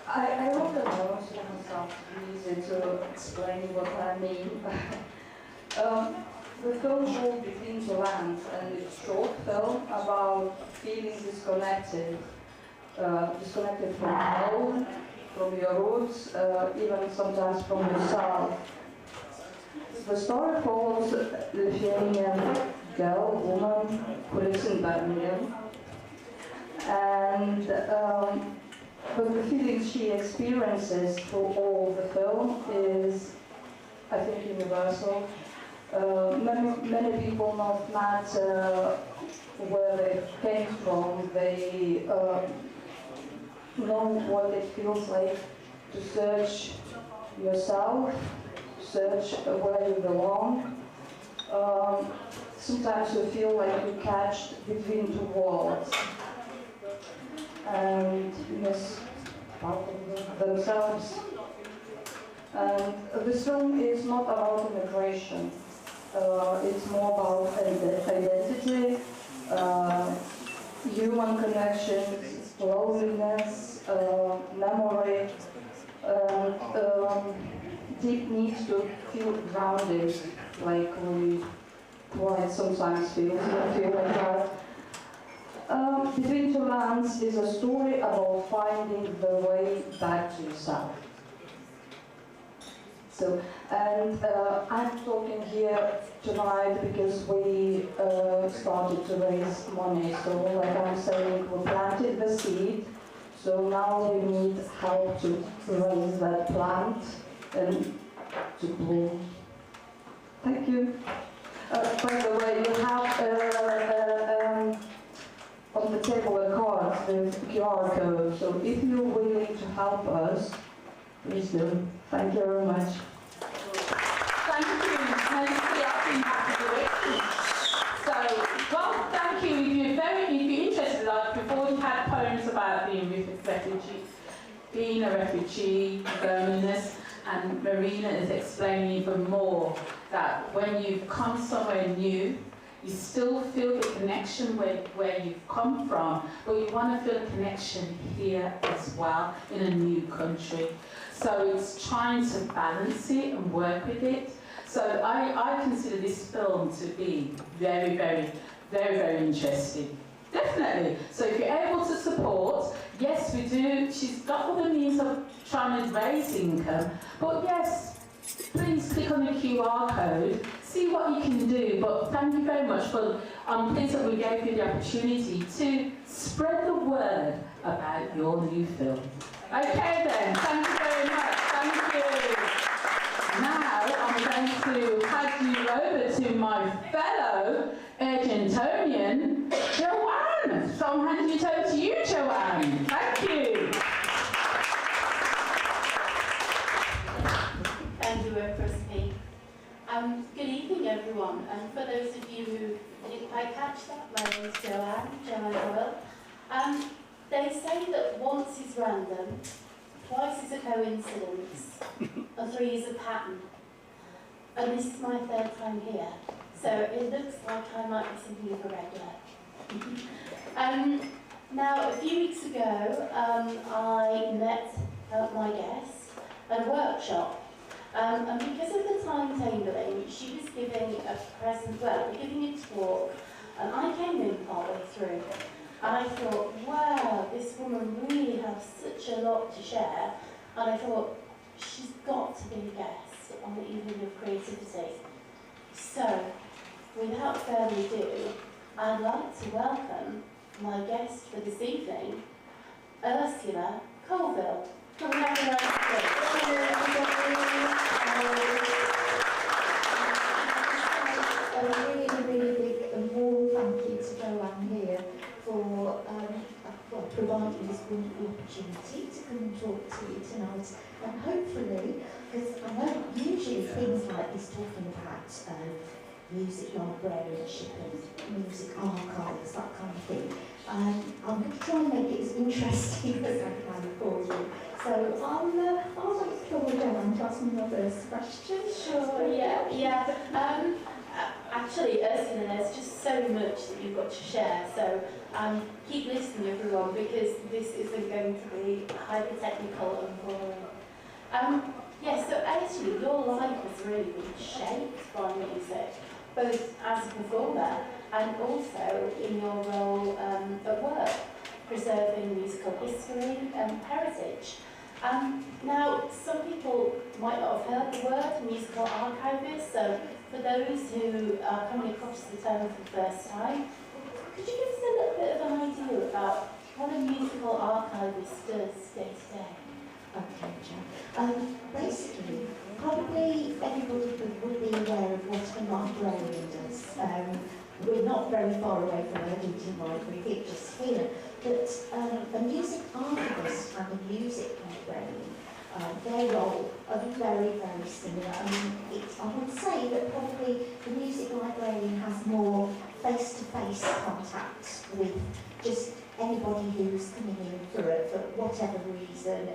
I wrote a note for myself, easy to explain what I mean. The film called Between the Lands, and it's a short film about feeling disconnected. Disconnected from home, from your roots, even sometimes from yourself. The story follows a Lithuanian girl, woman, who lives in Birmingham. And but the feelings she experiences through all the film is, I think, universal. Many people, no matter where they came from, they know what it feels like to search yourself, search where you belong. Sometimes you feel like you're catched between two worlds and miss part of themselves. And this film is not about immigration. It's more about identity, human connections, loneliness, memory, deep need to feel grounded, like we quite sometimes feel like that. Between Two Lands is a story about finding the way back to yourself. So, and I'm talking here tonight because we started to raise money. So, like I'm saying, we planted the seed. So now we need help to raise that plant and to bloom. Thank you. By the way, you have on the table a card, the QR code. So if you're willing to help us, please do. Thank you very much. Thank you. So, well, thank you. If you're interested, like before, you had poems about being a refugee, loneliness, and Marina is explaining even more that when you've come somewhere new, you still feel the connection where you've come from, but you want to feel a connection here as well in a new country. So it's trying to balance it and work with it. So I consider this film to be very, very, very, very interesting. Definitely. So if you're able to support, yes, we do. She's got all the means of trying to raise income, but yes, please click on the QR code, see what you can do. But thank you very much for, I'm pleased that we gave you the opportunity to spread the word about your new film. Okay then, thank you very much. Thank you. Now I'm going to hand you over to my fellow Erdingtonian, Joanne. So I'm handing it over to you, Joanne. Thank you. Thank you, Oikos Cafe. Good evening, everyone. And for those of you who didn't quite catch that, my name is Joanne Howell. They say that once is random, twice is a coincidence, and three is a pattern. And this is my third time here, so it looks like I might be something of a regular. Now, a few weeks ago, I met my guest at a workshop. And because of the timetabling, she was giving a talk, and I came in partway through. And I thought, wow, this woman really has such a lot to share. And I thought, she's got to be a guest on the evening of creativity. So, without further ado, I'd like to welcome my guest for this evening, Ursula Colville. Come on, a really big and warm thank you to Joanne here for providing this wonderful opportunity to come and talk to you tonight. And hopefully, because I know usually things like this talking about music librarianship and music archives, that kind of thing, I'm going to try and make it as interesting as I can for you. So I'll wait for Joanne to ask me my first question. Sure, yeah. Actually, Ursula, there's just so much that you've got to share, so keep listening, everyone, because this isn't going to be highly technical and boring. So actually, your life has really been shaped by music, both as a performer and also in your role at work, preserving musical history and heritage. Now, some people might not have heard the word musical archivist, so for those who are coming across the term for the first time, could you give us a little bit of an idea about what a musical archivist does day to day? Okay, Jan. Basically, probably everybody would be aware of what a librarian does. We're not very far away from Erdington Library, we're just here. But a music archivist and a music librarian, their role are very, very similar. I mean, I would say that probably the music librarian has more face-to-face contact with just anybody who's coming in for whatever reason,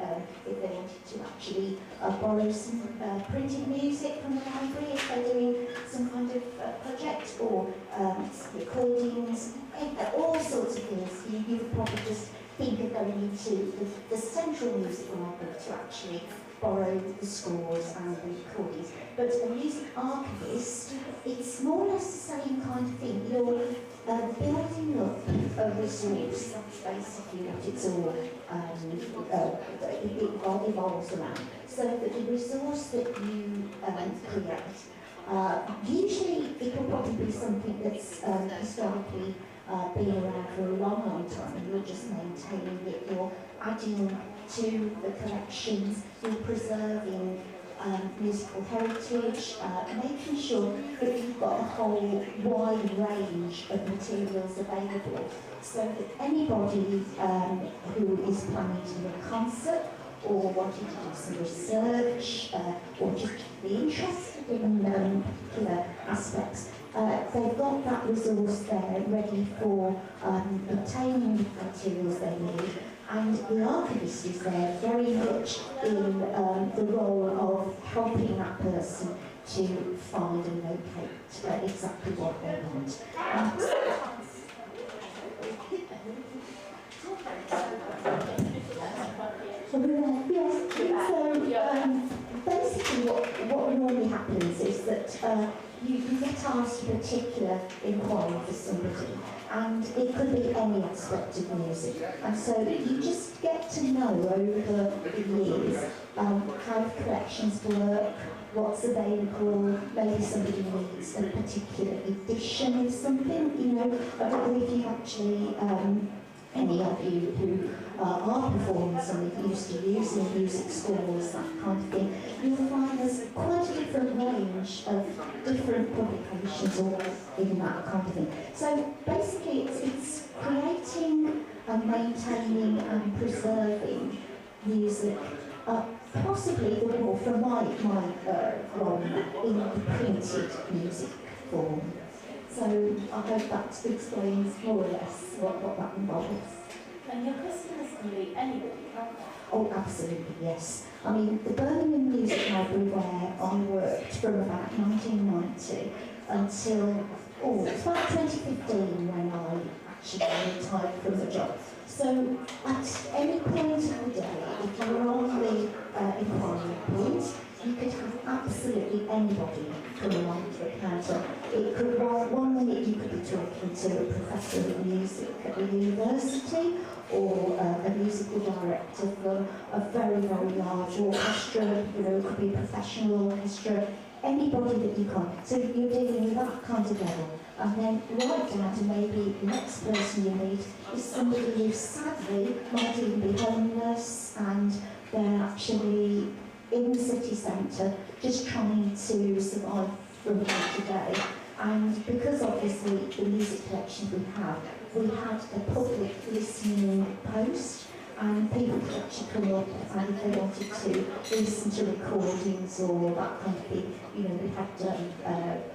if they wanted to actually borrow some printed music from the library, if they're doing some kind of project, or recordings, all sorts of things. You would probably just think of going into the central music library to actually borrow the scores and the recordings. But a music archivist, it's more or less the same kind of thing. You're building up a resource, that's basically what it's all evolves around. So that the resource that you create, usually it will probably be something that's historically been around for a long, long time, and you're just maintaining it, you're adding to the collections, you're preserving musical heritage, making sure that you've got a whole wide range of materials available, so that anybody who is planning to do a concert or wanting to do some research or just be interested in particular aspects, they've got that resource there ready for obtaining the materials they need. And the archivist is there very much in the role of helping that person to find and locate exactly what they want. Basically what normally happens is that you get asked a particular inquiry for somebody, and it could be any aspect of music, and so you just get to know over the years how the collections work, what's available. Maybe somebody needs a particular edition of something, you know. I don't know if you actually any of you who are performers and used to using music scores, that kind of thing, you'll find there's quite a different range of different publications all in that kind of thing. So basically it's creating and maintaining and preserving music, possibly the more from my role in the printed music form. So I hope that explains more or less what that involves. And your customers can be anybody, can't they? Oh, absolutely, yes. I mean, the Birmingham Music Library, where I worked from about 1990 until, it's about 2015 when I actually retired from the job. So at any point of the day, if you were on the inquiry point, you could have absolutely anybody come along to the counter. It could, one minute you could be talking to a professor of music at the university, or a musical director from a very, very large orchestra, you know, it could be a professional orchestra, anybody that you can. So you're dealing with that kind of level. And then right down to maybe the next person you meet is somebody who sadly might even be homeless, and they're actually in the city centre just trying to survive from day to day. And because obviously the music collections we had a public listening post, and people could actually come up, and if they wanted to listen to recordings or that kind of thing, you know, we had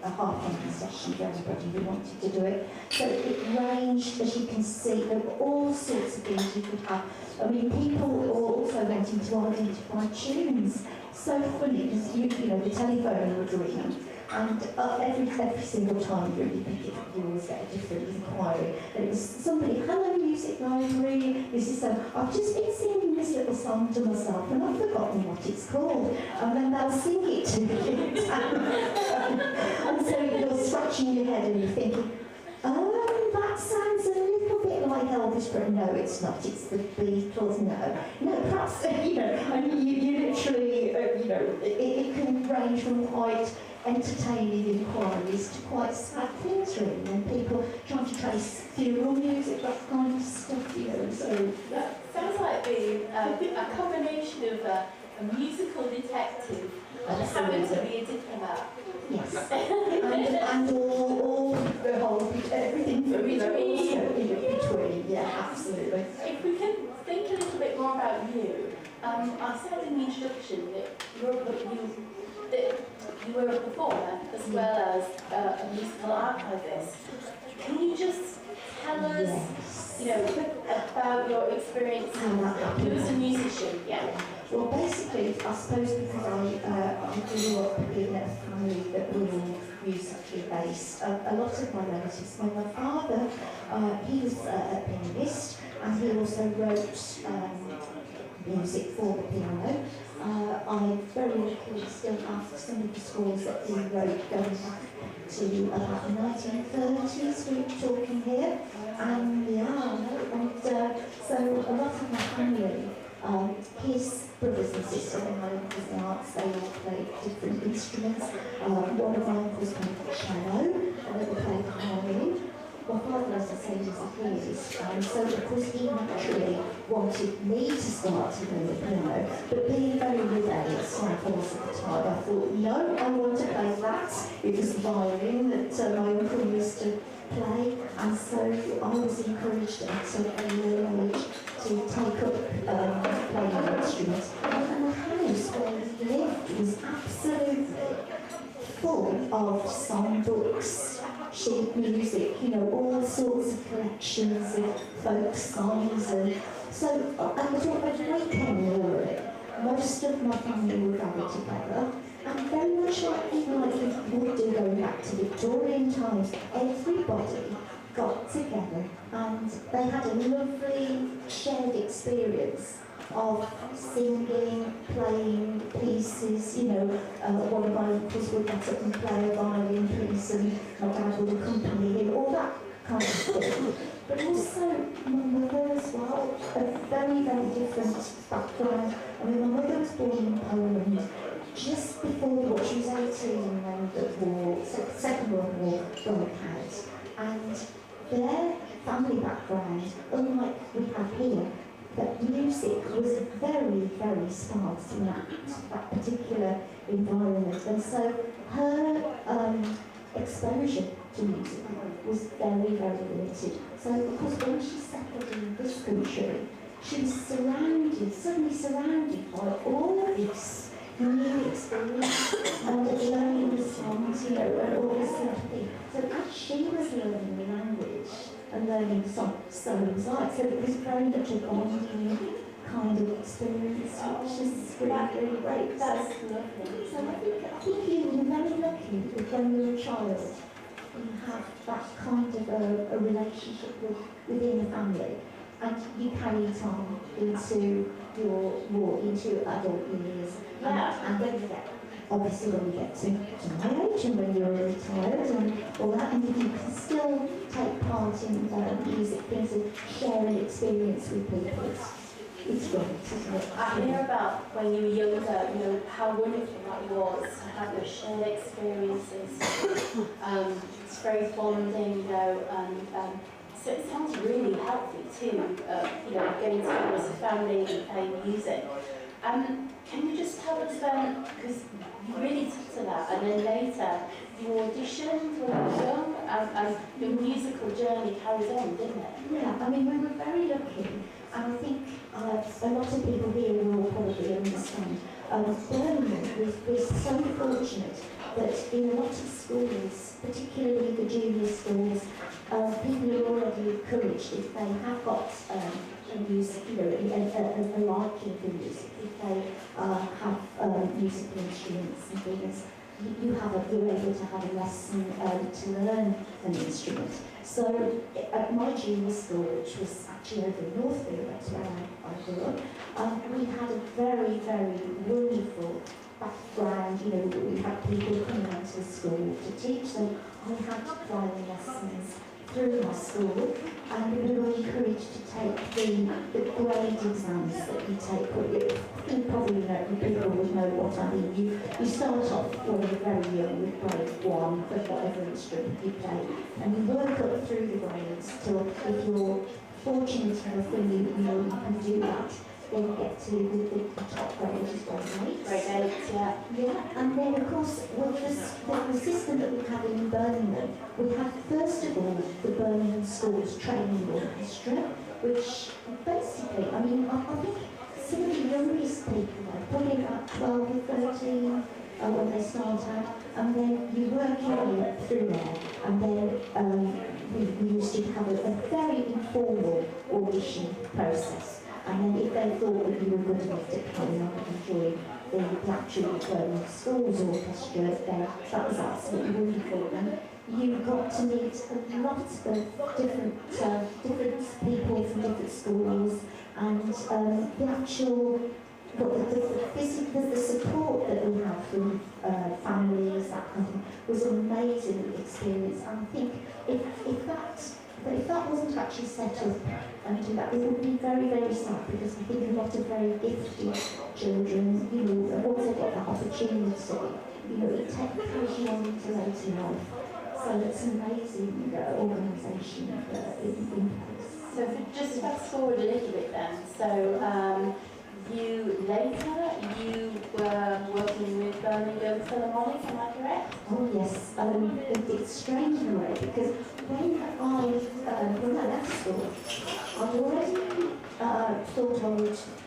a half-hour session for everybody who wanted to do it. So it ranged, as you can see, there were all sorts of things you could have. I mean, people were also wanting to identify tunes. So funny, because you know, the telephone would ring, and every single time you pick it up, you always get a different inquiry. And it was somebody, hello Music Library, this is so, I've just been singing this little song to myself and I've forgotten what it's called. And then they'll sing it to you. And so you're scratching your head and you're thinking, oh, that sounds a little bit like like Elvis Presley. No, it's not. It's the Beatles. No, perhaps and you literally, it can range from quite entertaining inquiries to quite sad things, really, and people trying to trace funeral music, that kind of stuff, So that sounds like being a combination of a musical detective and having to be a diplomat. Yes, and all the whole, everything from in between. Yeah, absolutely. If we can think a little bit more about you, I said in the introduction that you were a performer as well as a musical archivist. Can you just tell us, about your experience as a musician? Yeah. Well, basically, I suppose because I grew up in a family that were all musically based, a lot of my relatives, my father, he was a pianist, and he also wrote music for the piano. I very luckily still have some of the scores that he wrote going back to about the 1930s, we're talking here. And so a lot of my family, his brothers and sisters, and my uncles and aunts, they all played different instruments. One of my uncles played the cello, and they played the harmony. My father, as I say, was a pianist, so of course he naturally wanted me to start to learn the piano, but being very rebellious, like I was at the time, I thought, no, I want to play that. It was the violin that my uncle used to play, and so I was encouraged at a young age to take up playing instruments. And the house where we lived was absolutely full of songbooks, sheet music, all sorts of collections of folk songs, and so and every weekend really, most of my family would gather together, and very much like we would do going back to Victorian times, everybody got together and they had a lovely shared experience of singing, playing pieces, one of my uncles would get up and play a violin piece and my dad would accompany him, all that kind of thing. But also my mother as well, a very, very different background. I mean, my mother was born in Poland just before, she was 18 when the Second World War broke out. And their family background, unlike we have here, that music was very, very sparse in that particular environment. And so her exposure to music was very, very limited. So of course when she settled in this country, she was suddenly surrounded by all this new experience and learning the songs, and all this sort of thing. So as she was learning the language and learning the song, so was I. So it was very much a bonding kind of experience, which is really great. That's lovely. So I think you're very lucky that when you're a child, you have that kind of a relationship within the family, and you carry it on into into adult years. And then you get, obviously when you get to my age and when you're retired and all that, and you can still take part in music things and share an experience with people. It's great, isn't it? I hear about when you were younger, how wonderful that was to have those shared experiences. It's very bonding, and so it sounds really healthy too, going together as a family and playing music. Can you just tell us then, because you really took to that, and then later you auditioned when you were young, and your musical journey carried on, didn't it? Yeah, I mean, we were very lucky, and I think a lot of people here will probably understand. Birmingham was so fortunate that in a lot of schools, particularly the junior schools, people are already encouraged if they have got a music, a liking for music, if they have musical instruments and things, you're able to have a lesson to learn an instrument. So at my junior school, which was actually over in Northfield, that's where I grew up, we had a very, very wonderful background. We had people coming out to the school to teach them. We had violin lessons through my school, and we were encouraged to take the grade exams that you take. You probably know, people would know what I mean. You start off when you're very young with grade 1 for whatever instrument you play, and you work up through the grades till, if you're fortunate enough when you know you can do that, then you get to the top grade, which is grade 8. Grade 8, yeah. Yeah, and then of course, with the system that we have in Birmingham, we have first of all the Birmingham Schools Training Orchestra, which basically, I mean, I think some of the youngest people there, probably about 12 or 13 when they start out, and then you work your way up through there, and then we used to have a very informal audition process. And then if they thought that you were good enough to carry on and join the actual schools orchestra, then that was absolutely wonderful. And you got to meet a lot of different people from different schools, and the actual the support that we have from families, that kind of thing, was an amazing experience. And I think if that wasn't actually set up and do that, it would be very, very sad, because I think a lot of very gifted children, you know, once they get that opportunity, you know, it takes you on into later life. So it's an amazing organisation in place. So just fast forward a little bit then. So you were working with Birmingham Philharmonic, am I correct? Oh yes, it's strange in a way, because when I left school, I'd already thought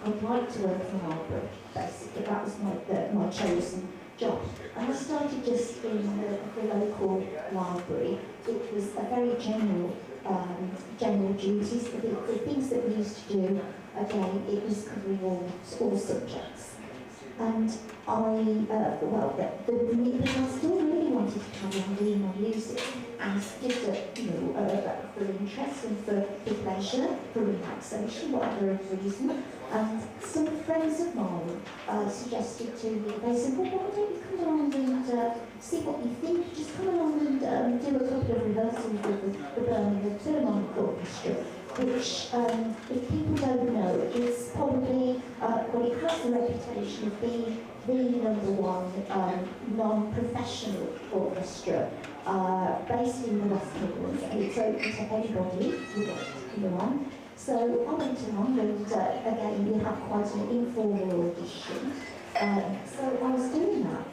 I'd like to work in the library, basically. That was my chosen job. And I started just in the local library. It was a very general duties, the things that we used to do. Again, it was covering all subjects. And because I still really wanted to carry on doing my music, and just for interest and for pleasure, for relaxation, whatever reason. And some friends of mine suggested to me, they said, well, why don't you come along and see what you think? Just come along and do a couple of rehearsals with the Birmingham Philharmonic Orchestra, which, if people don't know, is probably, it has the reputation of being the #1 non-professional orchestra based in the West Midlands, and it's open to anybody who wants to come along. So I went along, and again, we had quite an informal audition. So I was doing that,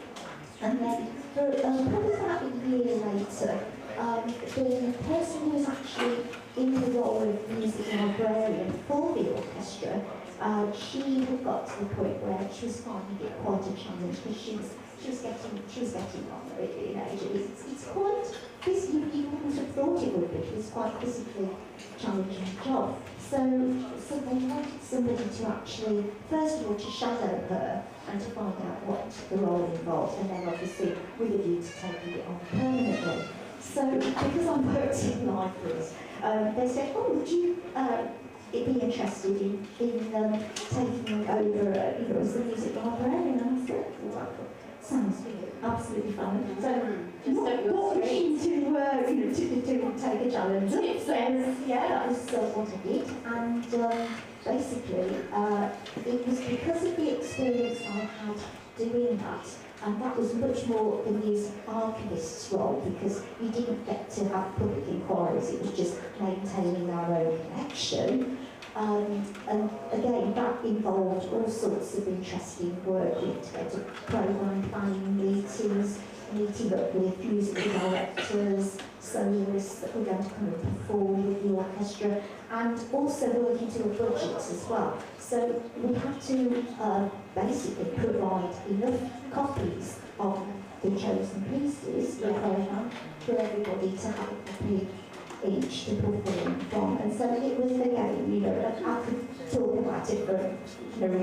and then probably about a year later, the person who was actually in the role of music librarian for the orchestra, she had got to the point where she was finding it quite a challenge, because she was getting on in age. It's quite physically, you wouldn't have thought it would be. It was quite physically challenging job. So they wanted somebody to actually, first of all, to shadow her and to find out what the role involved, and then obviously with a view to taking it on permanently. So because I worked in libraries, they said, oh, would you be interested in taking over, as the music librarian? And I thought, well, that sounds absolutely fun. So what was she to take a challenge? So yeah, that was what I did. And basically, it was because of the experience I had doing that. And that was much more the music archivist's role, because we didn't get to have public inquiries, it was just maintaining our own collection. And again, that involved all sorts of interesting work. We had to go to programme planning meetings, meeting up with musical directors, soloists that were going to come and perform with the orchestra, and also working to a budget as well. So we had to basically provide enough copies of the chosen pieces, the programme, for everybody to have a copy each to perform from. And so it was, again, I could talk about it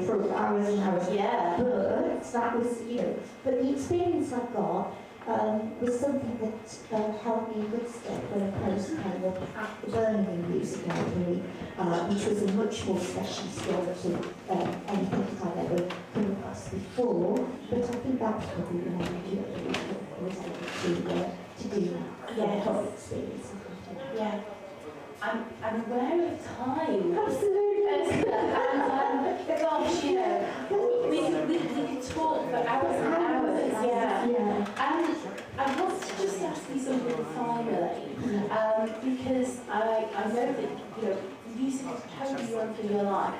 for hours and hours. Yeah. But that was, but the experience I got was something that held me in good stead when a post came up at the Birmingham Music Library, which was a much more specialist role to anything that I'd ever come across before. But I think that was probably when I was able to do that. Yes. The whole experience. Yeah. I'm aware of time. Absolutely. And gosh, you know, we could talk for hours and hours. Yeah. And I want to just ask you something finally, because I know that, you know, music has totally run through your life,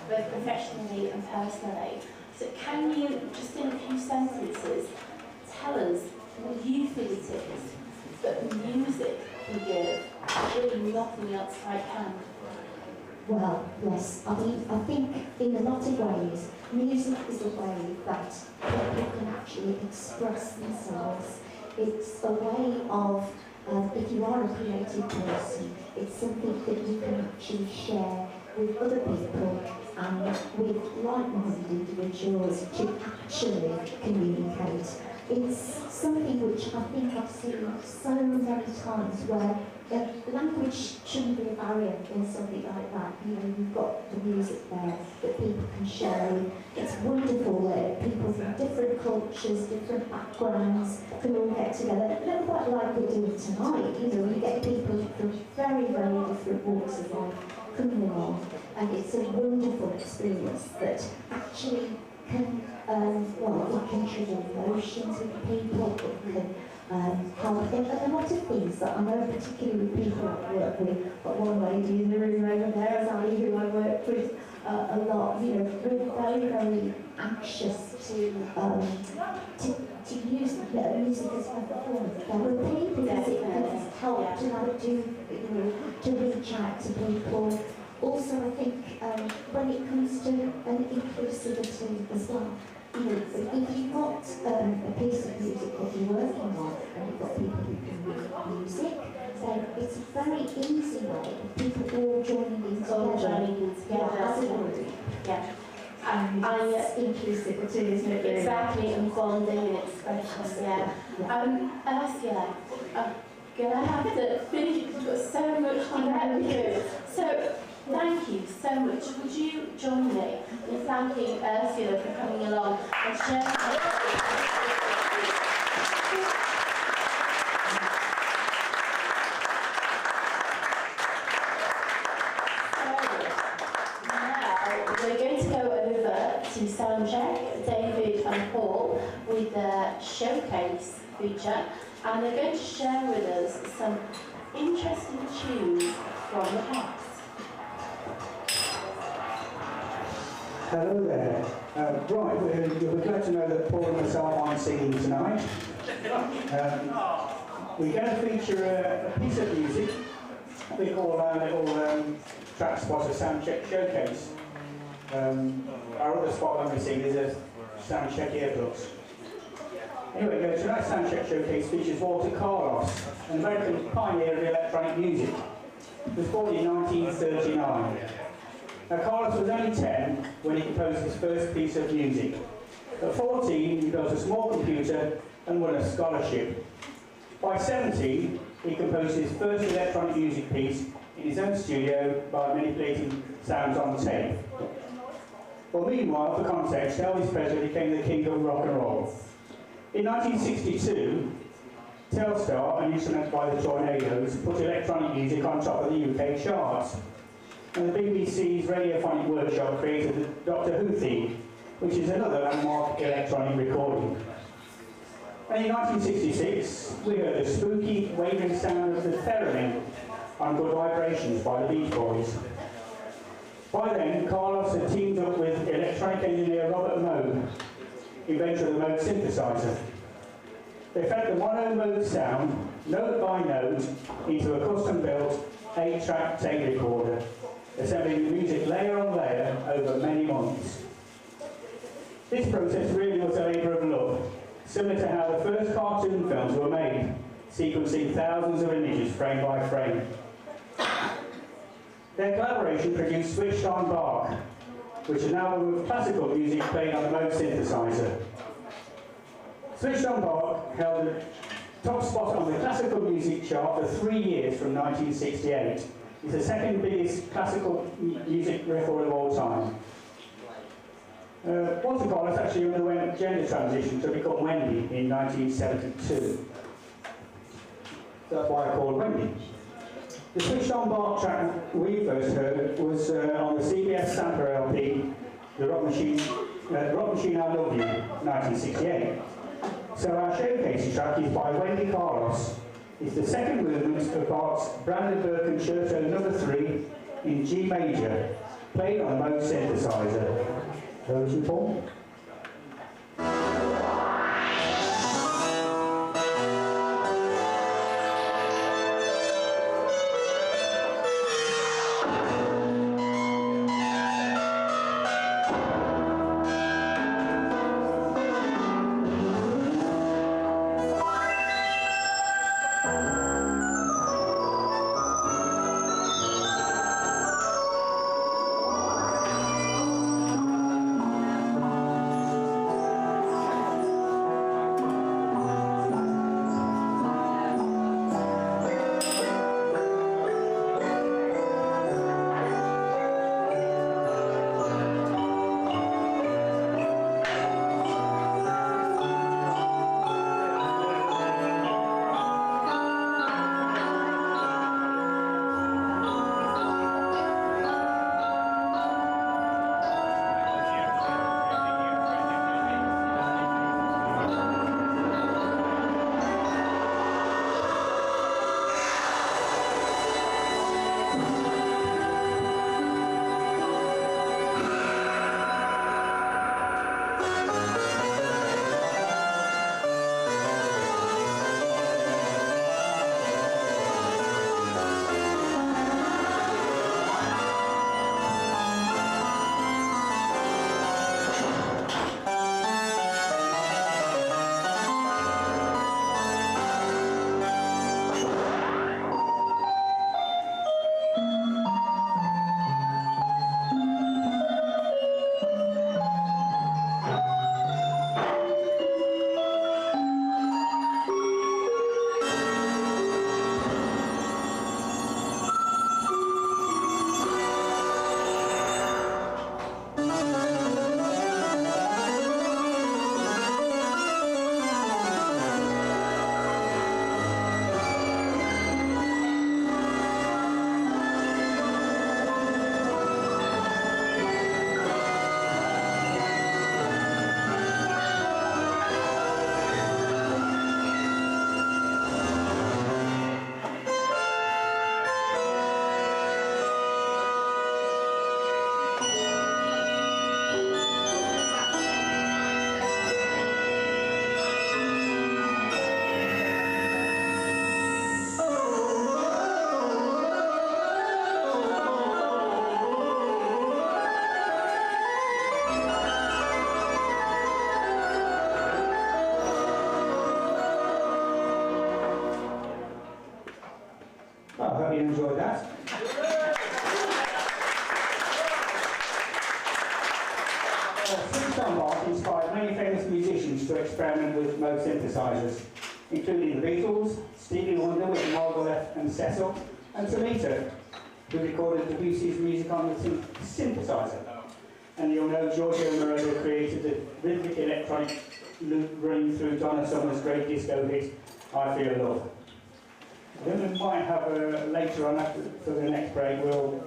both professionally and personally. So can you, just in a few sentences, tell us what you think it is that music can give, really nothing else I can? Well, yes, I mean, I think in a lot of ways, music is a way that people can actually express themselves. It's a way of, if you are a creative person, it's something that you can actually share with other people and with like-minded individuals to actually communicate. It's something which I think I've seen so many times where language shouldn't be a barrier in something like that. You know, you've got the music there that people can share. It's wonderful that people from different cultures, different backgrounds can all get together. A little bit like we're doing tonight. You know, you get people from very, very different walks of life coming along, and it's a wonderful experience that actually can, well, it can trigger emotions with people, it can help, and a lot of things that I know, particularly with people I work with, but one lady in the room over there is Ali, who I work with a lot, you know, we're very, very anxious to use music as a form of therapy, because it has helped to reach out to people. Also, I think when it comes to inclusivity as well, you know, if you've got a piece of music that you're working on and you've got people who can read music, then it's a very easy way of people all joining in together. As a group. Yeah. And it's inclusivity, isn't it? Exactly, and bonding and expression, yeah. Ursula, I'm going to have to finish because we've got so much to get through. So, thank you so much. Would you join me in thanking Ursula for coming along and sharing we're going to go over to soundcheck, David and Paul, with the showcase feature, and they're going to share with us some interesting tunes from the past. Hello there. Right, we're glad to know that Paul and myself aren't singing tonight. We're going to feature a piece of music we call our little track spot a soundcheck showcase. Our other spot when we sing is a soundcheck earplugs. Anyway, tonight's soundcheck showcase features Walter Carlos, an American pioneer of electronic music. He was born in 1939. Now, Carlos was only 10 when he composed his first piece of music. At 14, he built a small computer and won a scholarship. By 17, he composed his first electronic music piece in his own studio by manipulating sounds on tape. Well, meanwhile, for context, Elvis Presley became the king of rock and roll. In 1962, Telstar, an instrument by the Tornadoes, put electronic music on top of the UK charts. And the BBC's Radiophonic Workshop created the Doctor Who theme, which is another landmark electronic recording. And in 1966, we heard the spooky, waving sound of the theremin on Good Vibrations by the Beach Boys. By then, Carlos had teamed up with electronic engineer Robert Moog, inventor of the Moog synthesizer. They fed the mono Moog sound, note by note, into a custom-built 8-track tape recorder, assembling the music layer on layer over many months. This process really was a labour of love, similar to how the first cartoon films were made, sequencing thousands of images frame by frame. Their collaboration produced Switched On Bach, which is an album of classical music played on the Moog synthesizer. Switched On Bach held the top spot on the classical music chart for 3 years from 1968. It's the second biggest classical music record of all time. Walter Carlos actually underwent gender transition to become Wendy in 1972. by a called Wendy. The Switched On Bark track we first heard was on the CBS Sampler LP, The Rock Machine I Love You, 1968. So our showcase track is by Wendy Carlos. It's the second movement of Bart's Brandenburg Concerto No. 3 in G major, played on a Moog synthesizer. Those you, Paul? You enjoyed that. Switched On Bark inspired many famous musicians to experiment with Moog synthesizers, including the Beatles, Stevie Wonder with Margaret and Cecil, and Tomita, who recorded Debussy's music on the synthesizer. And you'll know Giorgio Moroder created the rhythmic electronic loop running through Donna Summer's great disco hit, I Feel Love. Then we might have later on, for the next break, we'll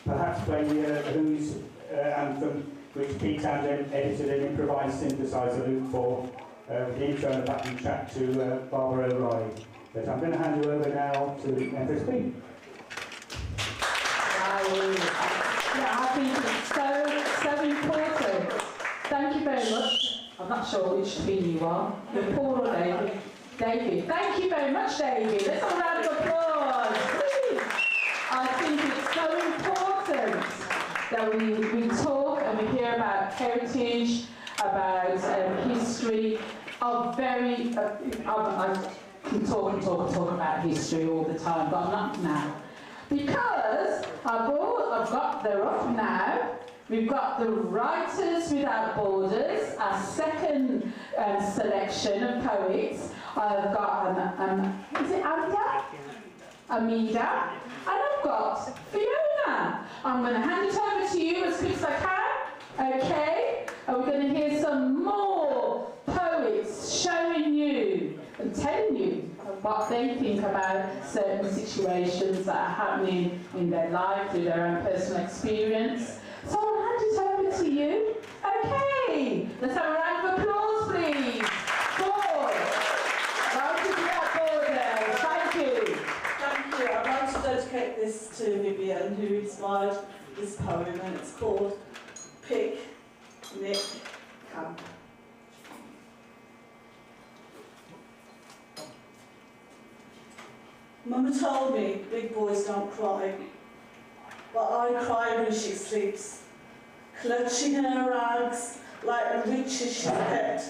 perhaps play Who's anthem, which Pete Townsend edited an improvised synthesizer loop for, the intro and the backing track to Barbara O'Reilly. But I'm going to hand you over now to Empress P. I think it's so important. Thank you very much. I'm not sure which team you are, Paul or David. David, thank you very much, David. Let's have a round of applause. I think it's so important that we talk and we hear about heritage, about history of very. I can talk about history all the time, but not now. Because I've got, they're up now. We've got the Writers Without Borders, our second selection of poets. I've got, is it Amida? And I've got Fiona. I'm going to hand it over to you as quick as I can, okay? And we're going to hear some more poets showing you and telling you what they think about certain situations that are happening in their life, through their own personal experience. So I'll hand it over to you. Okay, let's have a round of applause, please. Paul, welcome to that border. Thank you. Thank you. I'd like to dedicate this to Vivian, who inspired this poem, and it's called Picnic Camp. Mama told me big boys don't cry, but I cry when she sleeps, clutching her rags like the riches she's kept,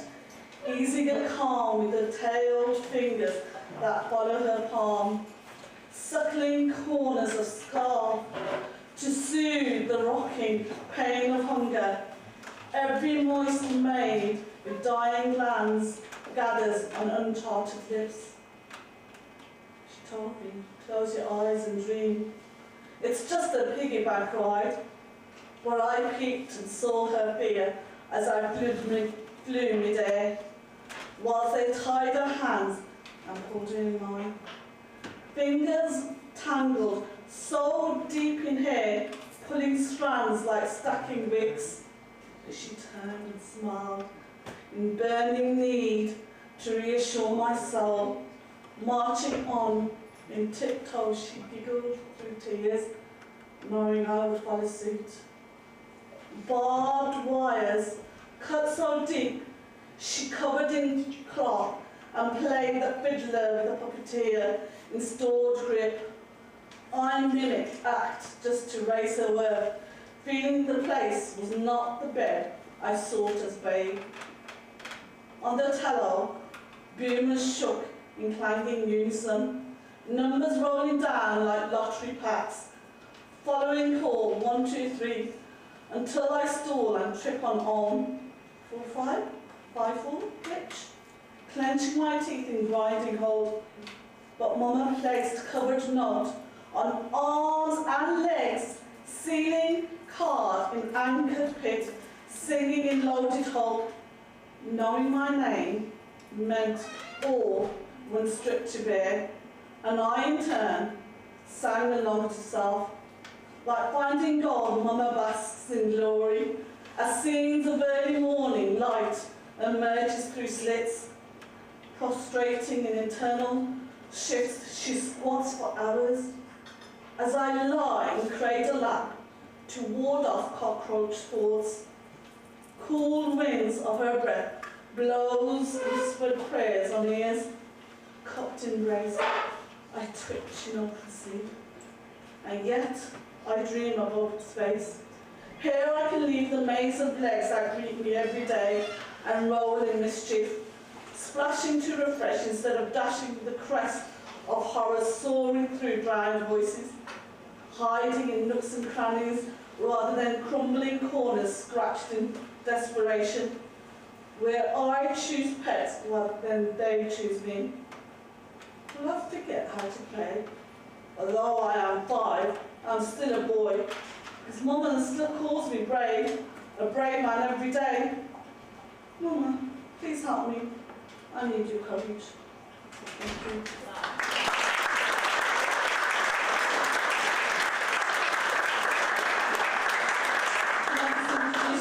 easy and calm with the tailed fingers that follow her palm, suckling corners of scarf to soothe the rocking pain of hunger. Every moist maid with dying glands gathers on uncharted lips. She told me, close your eyes and dream. It's just a piggyback ride, where I peeked and saw her fear as I flew midair, whilst they tied her hands and pulled in mine. Fingers tangled so deep in hair, pulling strands like stacking wicks. She turned and smiled in burning need to reassure my soul. Marching on in tiptoes, she giggled through tears, knowing I would follow suit. Barbed wires cut so deep, she covered in cloth and played the fiddler with the puppeteer in stored grip. I mimicked act just to raise her worth, feeling the place was not the bed I sought as babe. On the tallow, boomers shook in clanging unison, numbers rolling down like lottery packs, following call 1, 2, 3, until I stall and trip on 4, 5, 5, 4, glitch, clenching my teeth in grinding hold. But Mama placed covered knot on arms and legs, sealing card in anchored pit, singing in loaded hull. Knowing my name meant all when stripped to bare, and I in turn sang along to self. Like finding gold, Mama basks in glory, as scenes of early morning light emerges through slits. Prostrating in internal shifts, she squats for hours, as I lie in cradle lap to ward off cockroach thoughts. Cool winds of her breath blows whispered prayers on ears. Cupped in grace, I twitch in open sleep, and yet I dream of open space. Here I can leave the maze of legs that greet me every day and roll in mischief, splashing to refresh instead of dashing to the crest of horror soaring through drowned voices, hiding in nooks and crannies rather than crumbling corners scratched in desperation, where I choose pets rather than they choose me. Will I forget how to play? Although I am 5, I'm still a boy, because Mama still calls me brave, a brave man every day. Mama, please help me. I need your courage. Thank you.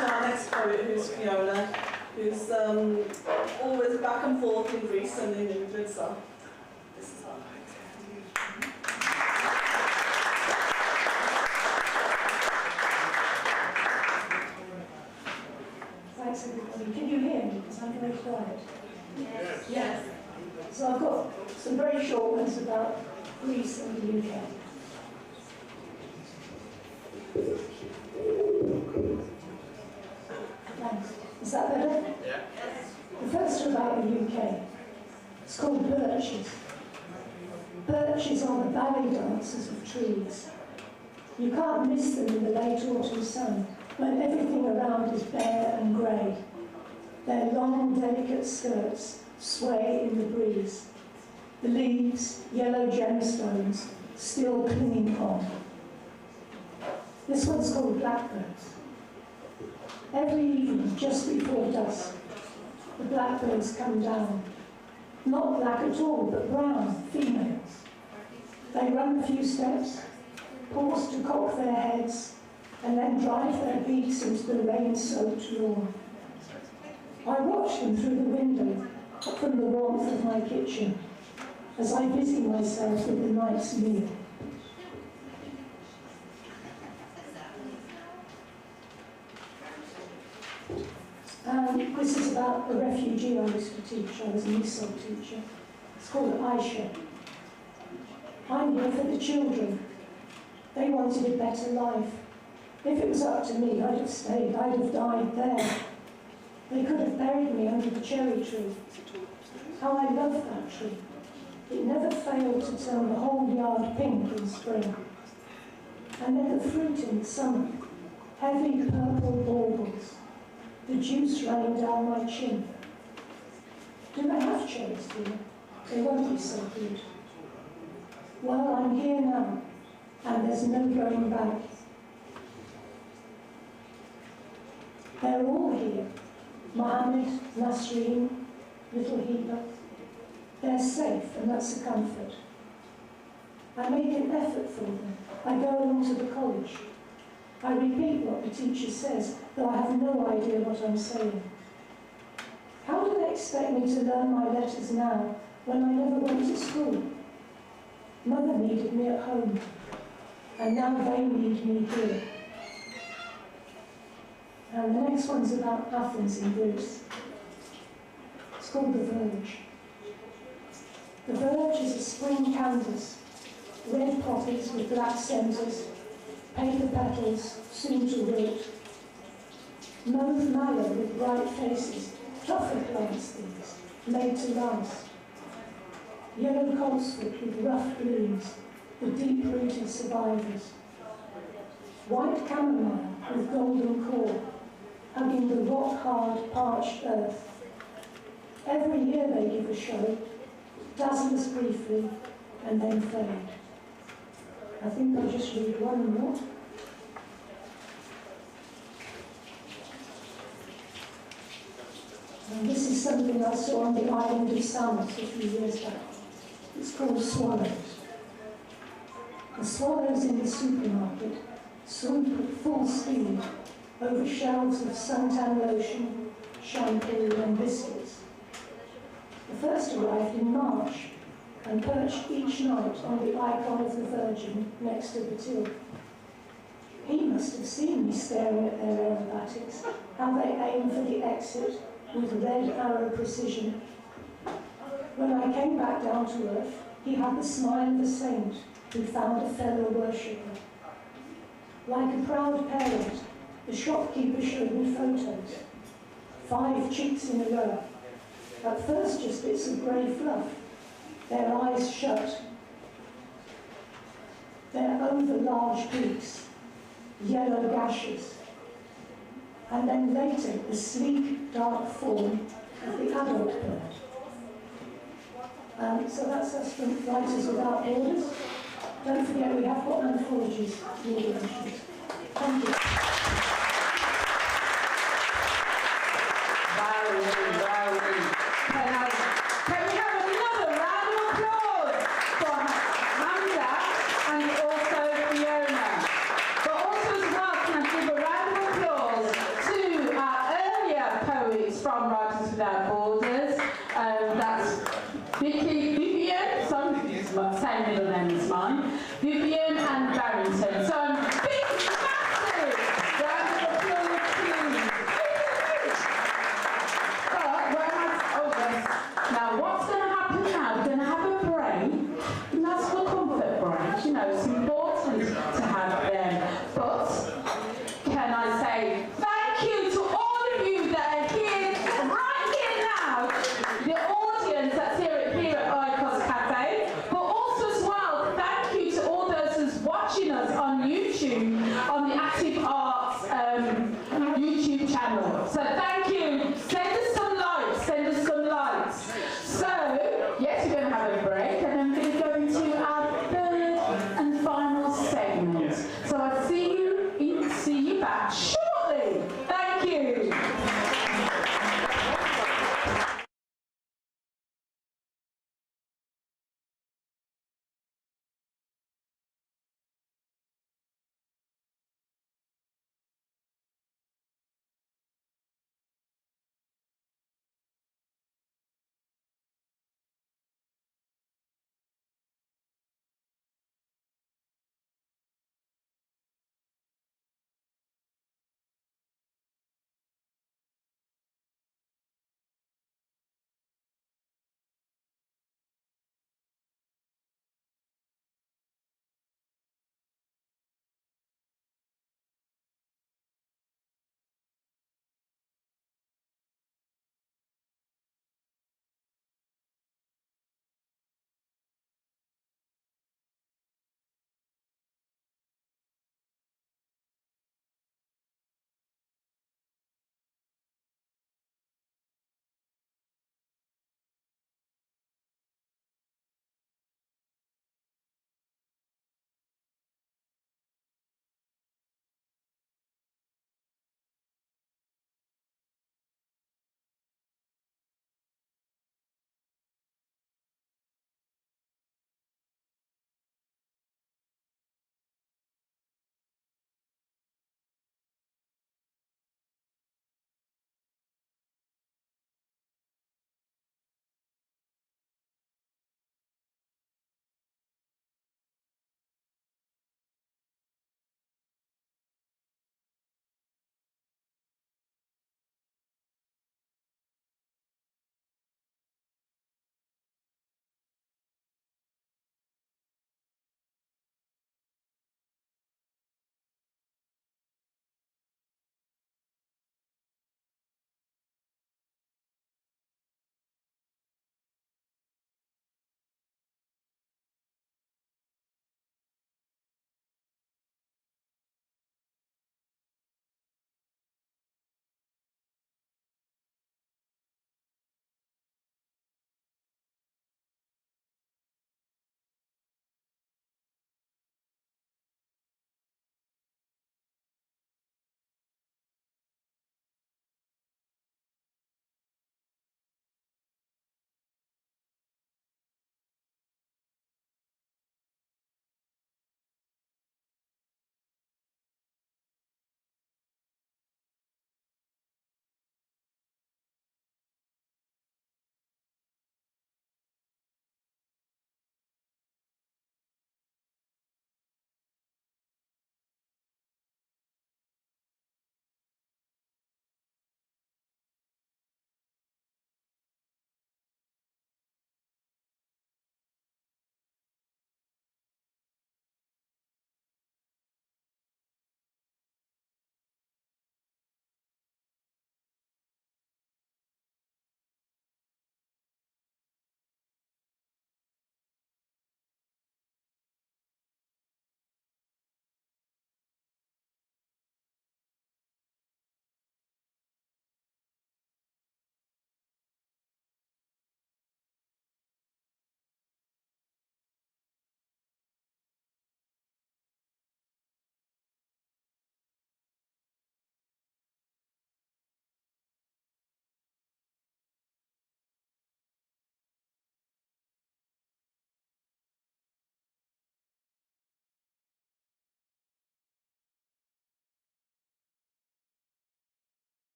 Our next poet, who's Fiona, who's always back and forth in Greece and in England, so this is our Thanks everybody. Can you hear me? Because I'm very quiet. Yes. Yes. So I've got some very short ones about Greece and the UK. Thanks. Is that better? Yeah. The first are about the UK. It's called birches. Birches are the ballet dancers of trees. You can't miss them in the late autumn sun, when everything around is bare and grey. Their long, delicate skirts sway in the breeze. The leaves, yellow gemstones, still clinging on. This one's called blackbirds. Every evening, just before dusk, the blackbirds come down. Not black at all, but brown, females. They run a few steps, pause to cock their heads, and then drive their beaks into the rain-soaked lawn. I watch them through the window from the warmth of my kitchen as I busy myself with the night's meal. This is about a refugee I used to teach. I was an ESOL teacher. It's called Aisha. I'm here for the children. They wanted a better life. If it was up to me, I'd have stayed. I'd have died there. They could have buried me under the cherry tree. How I loved that tree. It never failed to turn the whole yard pink in spring. And then the fruit in summer. Heavy purple baubles. The juice running down my chin. Do they have cherries here? They won't be so good. Well, I'm here now, and there's no going back. They're all here. Mohammed, Nasreen, little Heba. They're safe, and that's a comfort. I make an effort for them. I go along to the college. I repeat what the teacher says, though I have no idea what I'm saying. How do they expect me to learn my letters now, when I never went to school? Mother needed me at home, and now they need me here. And the next one's about Athens in Greece. It's called The Verge. The Verge is a spring canvas, red poppies with black centres, paper petals, soon to wilt. Mauve mallow with bright faces, tougher plants these, made to last. Yellow coltsfoot with rough blooms, the deep-rooted survivors. White chamomile with golden core, hugging the rock-hard, parched earth. Every year they give a show, dazzle us briefly, and then fade. I think I'll just read one more. And this is something I saw on the island of Samos a few years back. It's called Swallows. The swallows in the supermarket swoop at full speed over shelves of suntan lotion, shampoo and biscuits. The first arrived in March and perched each night on the icon of the Virgin next to the till. He must have seen me staring at their aerobatics, how they aim for the exit with red arrow precision. When I came back down to earth, he had the smile of a saint who found a fellow worshipper. Like a proud parent, the shopkeeper showed me photos. 5 chicks in a row. At first just bits of grey fluff, their eyes shut. Their over large beaks, yellow gashes. And then later, the sleek, dark form of the adult bird. So that's us from Writers Without Borders. Don't forget, we have got anthologies, new editions. Thank you. Can we have another round of applause for Hamza and also Fiona? But also as well, can I give a round of applause to our earlier poets from Writers Without Borders. That's Vivian, same middle name as mine, Vivian and Barrington. So big, massive round of applause, please. Now, what's going to happen now? We're going to have a break, and that's for comfort breaks. You know, it's important to have them. But can I say thank you to all of you that are here, right here now, the audience that's here at Oikos Cafe, but also as well, thank you to all those who's watching us on YouTube, on the Active Arts YouTube channel. So thank you. Send us some likes. Send us some likes. So, yes, we're going to have a break, and then we're going to go into our third and final segment. So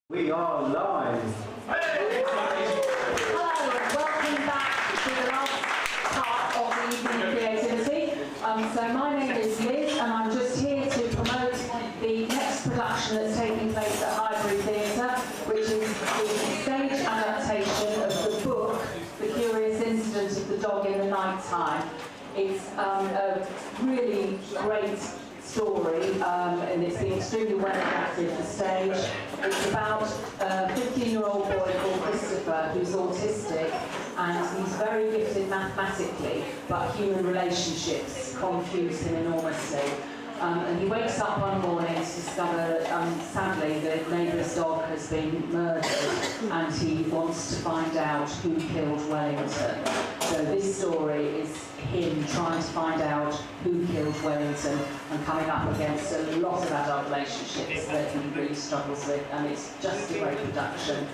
We are live. Hello and welcome back to the last part of the evening of creativity. So my name is Liz and I'm just here to promote the next production that's taking place at Highbury Theatre, which is the stage adaptation of the book, The Curious Incident of the Dog in the Night Time. It's a really great story and it's been extremely well adapted for stage. It's about a 15-year-old boy called Christopher who's autistic and he's very gifted mathematically, but human relationships confuse him enormously. And he wakes up one morning to discover that sadly the neighbour's dog has been murdered and he wants to find out who killed Wellington. So this story is him trying to find out who killed Wellington and coming up against a lot of adult relationships that he really struggles with, and it's just a great production.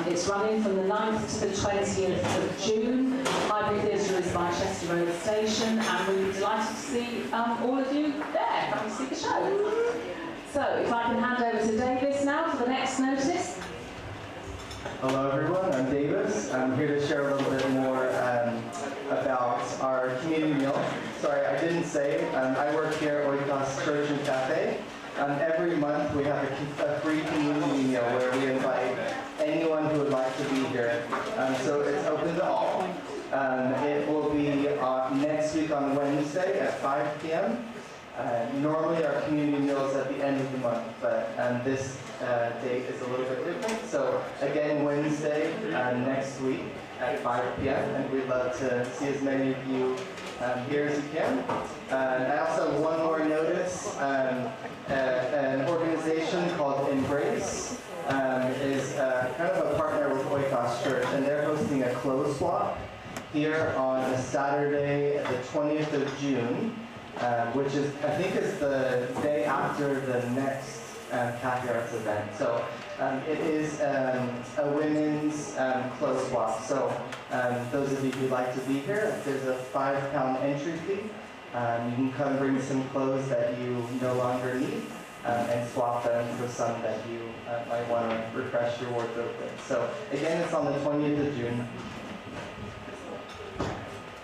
It's running from the 9th to the 20th of June. Highbury Theatre is by Chester Road Station, and we'd be delighted to see all of you there come and see the show. So if I can hand over to Davis now for the next notice. Hello everyone, I'm Davis. I'm here to share a little bit more about our community meal. Sorry, I didn't say, I work here at Oikos Cafe. Every month we have a free community meal where we invite anyone who would like to be here. So it's open to all. It will be next week on Wednesday at 5 p.m. Normally our community meal is at the end of the month, but this date is a little bit different. So again, Wednesday next week at 5 p.m. and we'd love to see as many of you here as you can. And I also have one more notice. An organization called Embrace is kind of a partner with Oikos Church, and they're hosting a clothes swap here on a Saturday, the 20th of June. Which is, I think, is the day after the next Cafe Arts event. So it is a women's clothes swap. So those of you who'd like to be here, there's a £5 entry fee. You can come bring some clothes that you no longer need and swap them for some that you might want to refresh your wardrobe with. So again, it's on the 20th of June.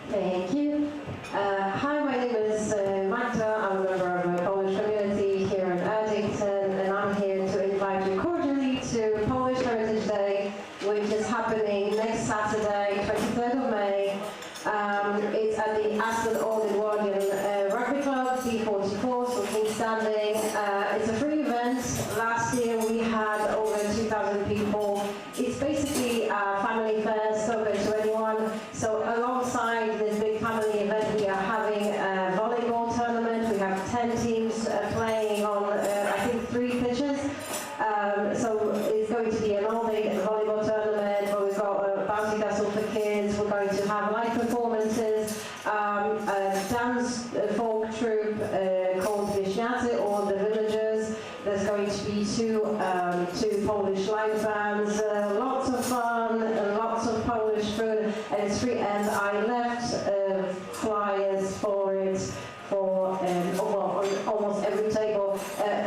Thank you. Hi, my name is Magda. I'm a member of a Polish community here in Erdington, and I'm here to invite you cordially to Polish Heritage Day, which is happening next Saturday, 23rd of May. It's at the Aston Old Edwardian Rugby Club, B44, so keep standing. It's a free event. Last year we had over 2,000 people. It's basically a family fest, open to anyone. So alongside this big family event, we are having a volleyball tournament. We have 10 teams playing on, I think, 3 pitches. So it's going to be an all-day volleyball tournament where we've got a bouncy castle for kids. We're going to have live performances, a dance folk troupe called Wieśniacy, or the Villagers. There's going to be two Polish live bands, lots of fun, lots of Polish food, and it's free. And I left flyers for it for on almost every table.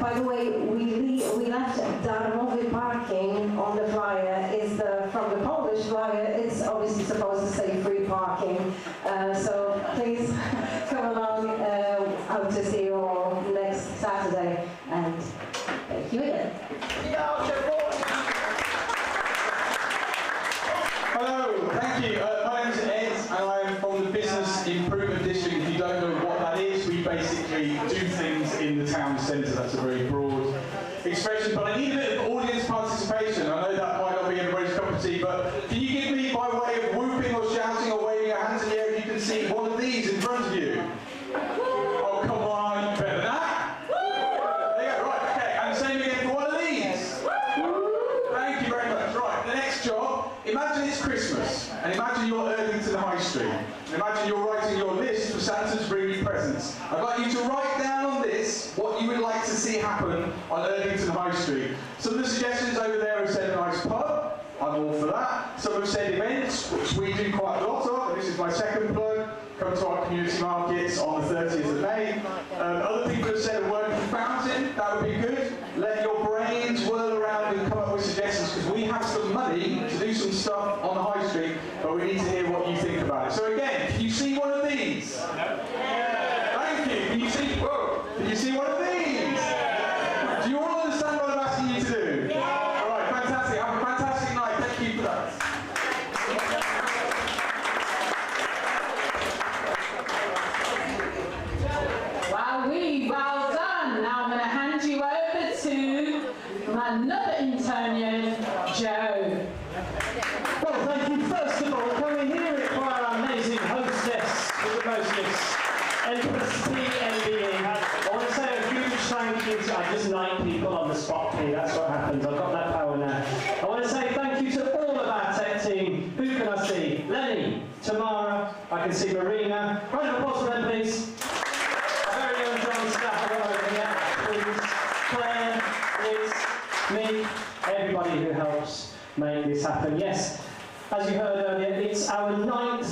By the way, we left darmowy parking on the flyer. From the Polish flyer, it's obviously supposed to say free parking. So please come along. Hope to see you all next Saturday, and thank you again. Hello, thank you. My name is Ed, and I'm from the Business Improvement District. If you don't know what that is, we basically do things in the town centre. That's a very broad expression, but I need a bit of audience participation. I know that might not be everybody's cup of tea, but can you give me, by way of whooping or shouting or waving your hands in the air, if you can see one of these in front of you? Oh, come on, better than that. There you go, right, okay, and same again for one of these. Thank you very much. Right, the next job, imagine it's Christmas, and imagine you're Erdington High Street. And imagine you're writing your list for Santa to bring you presents. I'd like you to write down on this what you would like to see happen on Erdington High Street. Some of the suggestions over there have said a nice pub. I'm all for that. Some have said events, which we do quite a lot of. This is my second plug. Come to our community markets on the 30th of May. Other people have said a working fountain. That would be good. Let your brains whirl around and come up with suggestions. need to hear what you think about it. So again, can you see one of these? Thank you. Can you see? Whoa. Can you see one of these? Do you all understand what I'm asking you to do? All right, fantastic. Have a fantastic night. Thank you for that. Well done. Now I'm going to hand you over to another internian, Joe. Well, thank you first of all. Can we hear it for our amazing hostess with the mostest, Empress PMBE. I want to say a huge thank you to, I just like people on the spot here, that's what happens, I've got that power now. I want to say thank you to all of our tech team. Who can I see? Lenny, Tamara, I can see Marina. Round of applause for them, please. Our very own John Staff over here, please. Claire, Liz, me, everybody who helps make this happen. Yes, as you heard earlier, it's our ninth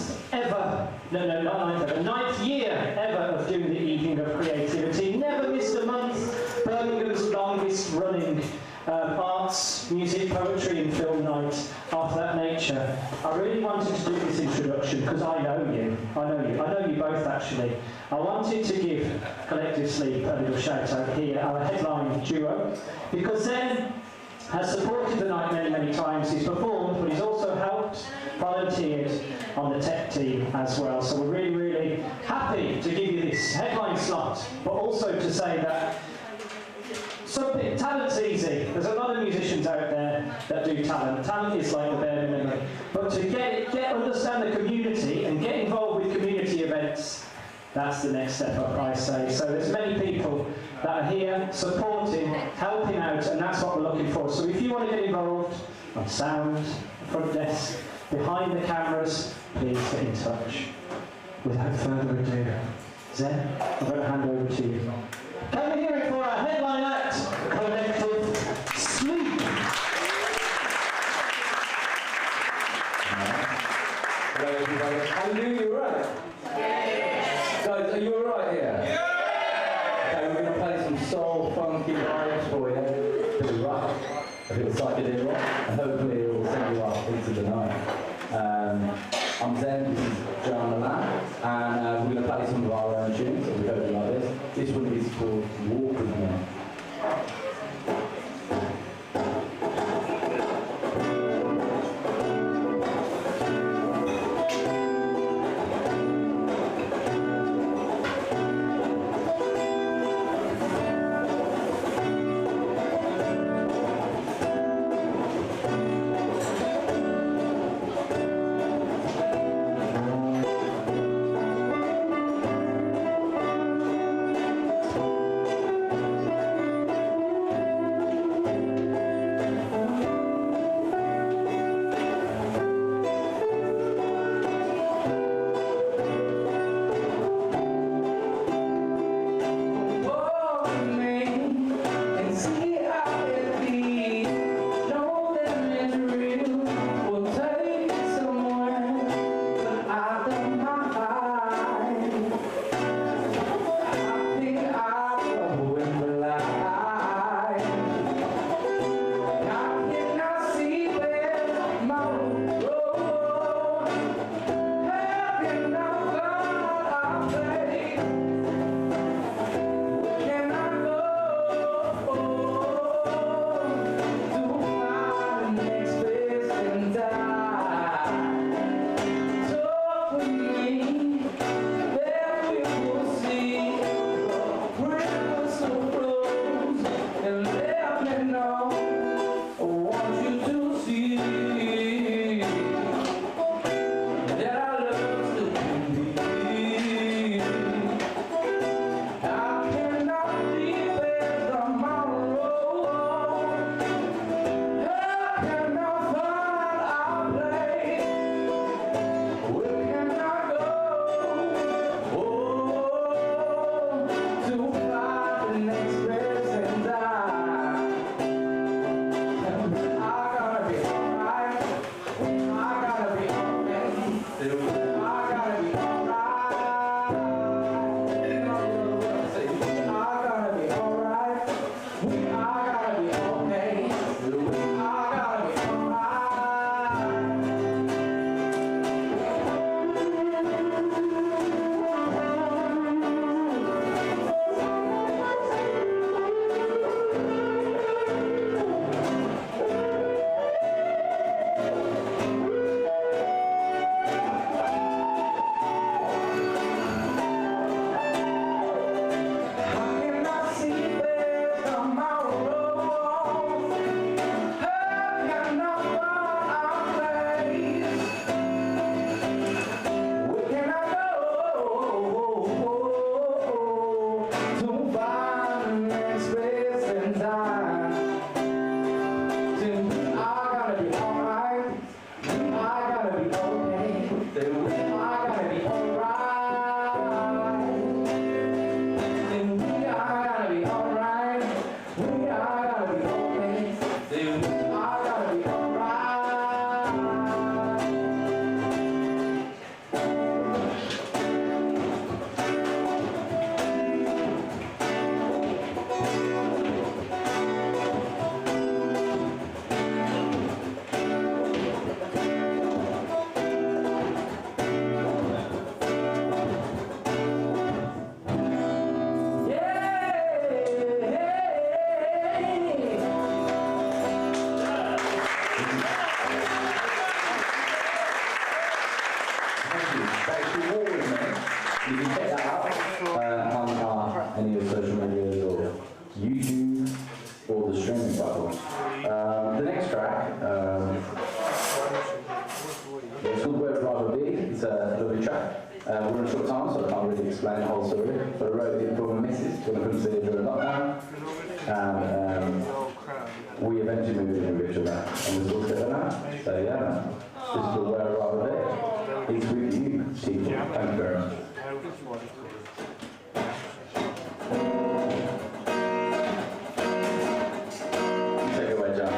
year ever of doing the Evening of Creativity. Never missed a month. Birmingham's longest running arts, music, poetry and film night after that nature. I really wanted to do this introduction because I know you both actually. I wanted to give Collective Sleep a little shout out here, our headline duo, because Zen has supported the night many, many times. He's performed, but he's also helped, volunteered on the tech team as well. So we're really, really happy to give you this headline slot, but also to say that talent's easy. There's a lot of musicians out there that do talent. Talent is like the bare minimum. But to understand the community and get involved with community events, that's the next step up, I say. So there's many people that are here supporting, helping out, and that's what we're looking for. So if you want to get involved on sound, front desk, behind the cameras, please get in touch. Without further ado, Zen, I'm going to hand over to you. Can we hear it for our headline act, Collective Sleep? Hello everybody. I knew you were right. Guys, are you alright here? Yeah! Okay, we're going to play some soul, funky vibes for you. A bit of rock, a bit of psychedelic rock, and hopefully it will send you off into the night. I'm Zen, this is John Milan, and we're going to play some of our own tunes, so we hope you like this. This one is called Walk With Me. I couldn't see her during lockdown. And we eventually moved in with each other, and we're still together now. So yeah, this is where I'd rather be. It's with you, people. Thank you very much. Take it away, John.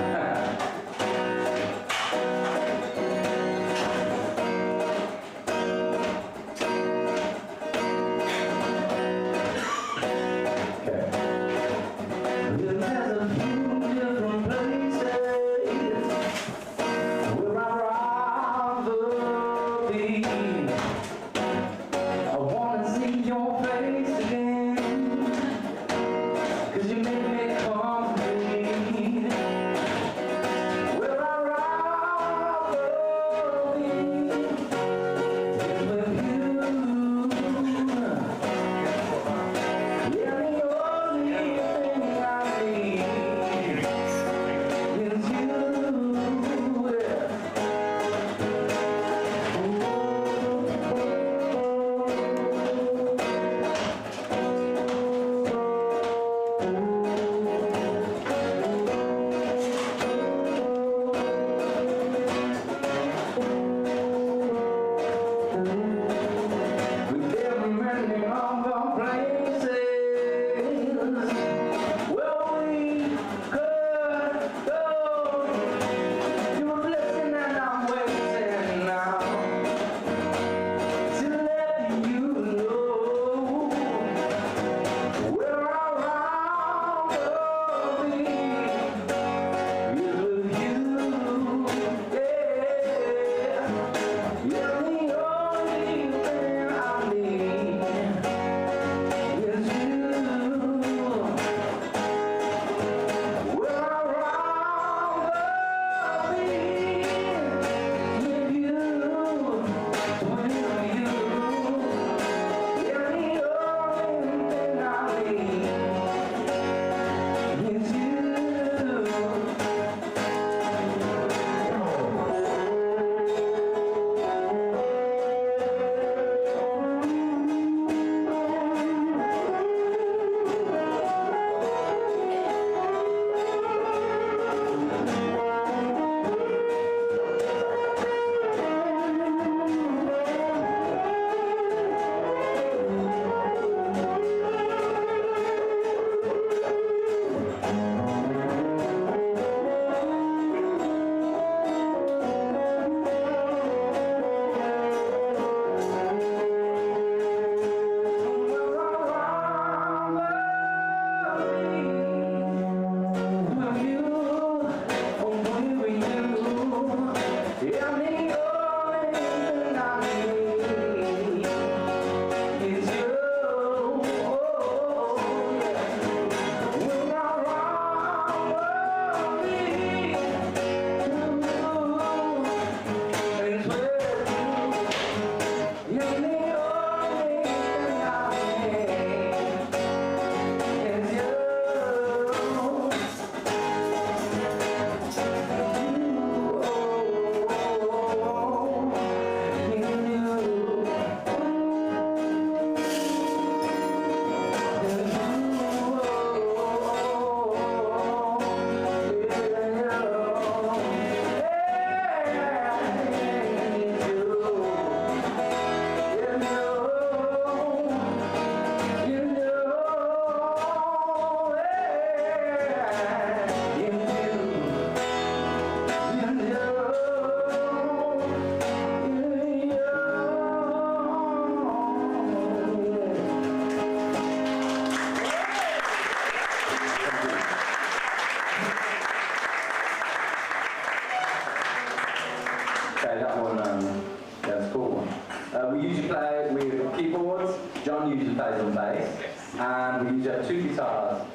and we usually have 2 guitars,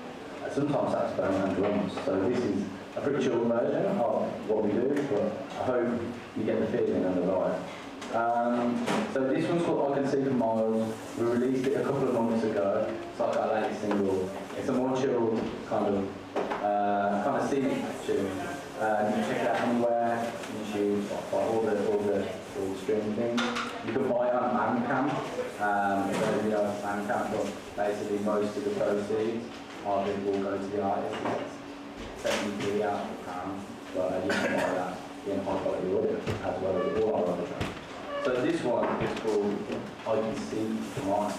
sometimes saxophone and drums. So this is a pretty short version of what we do, but I hope you get the feeling and the vibe. So this one's called I Can See for Miles. We released it a couple of months ago. It's like our latest single. It's a more chilled kind of scenic tune. You can check it out anywhere, YouTube, Spotify, all the streaming things. You can buy it on Bandcamp. If you know Bandcamp, basically most of the proceeds will go to the artist. It's 70p out of the pound, but you can buy that in high quality audio as well as all our other tracks. So this one is called I Can See Mine.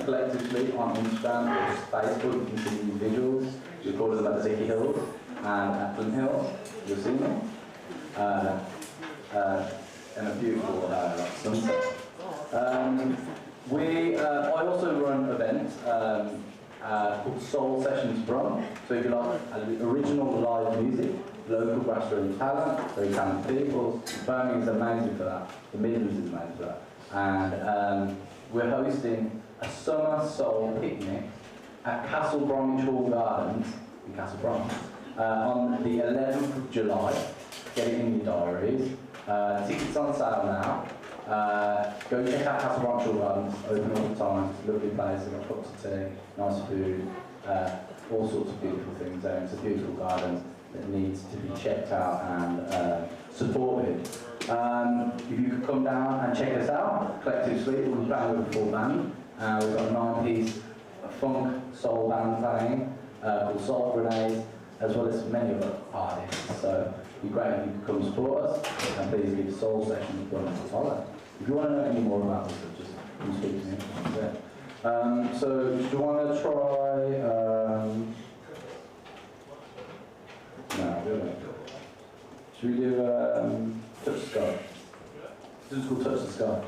collectively on Instagram or Facebook, you can see visuals recorded at Zicky Hills and at Flint Hill. You'll see them. And a beautiful sunset. I also run events called Soul Sessions From. So if you like original live music, local grassroots talent, very talented people, Birmingham is amazing for that. The Midlands is amazing for that. And we're hosting a summer soul picnic at Castle Bromwich Hall Gardens in Castle Bromwich on the 11th of July. Get it in your diaries. Tickets on sale now. Go check out Castle Branch Gardens, open all the time, it's a lovely place, they've got cups of tea, nice food, all sorts of beautiful things there. It's a beautiful garden that needs to be checked out and supported. If you could come down and check us out, Collective Sleep, we'll be playing with a full band. We've got a 9-piece funk soul band playing called Soul Grenade, as well as many other artists. So it'd be great if you could come support us, and please give Soul Session a follow. If you want to know any more about this, just come speak to me. So do you want to try? No, we don't. Should we do Touch the Sky? This is called Touch the Sky.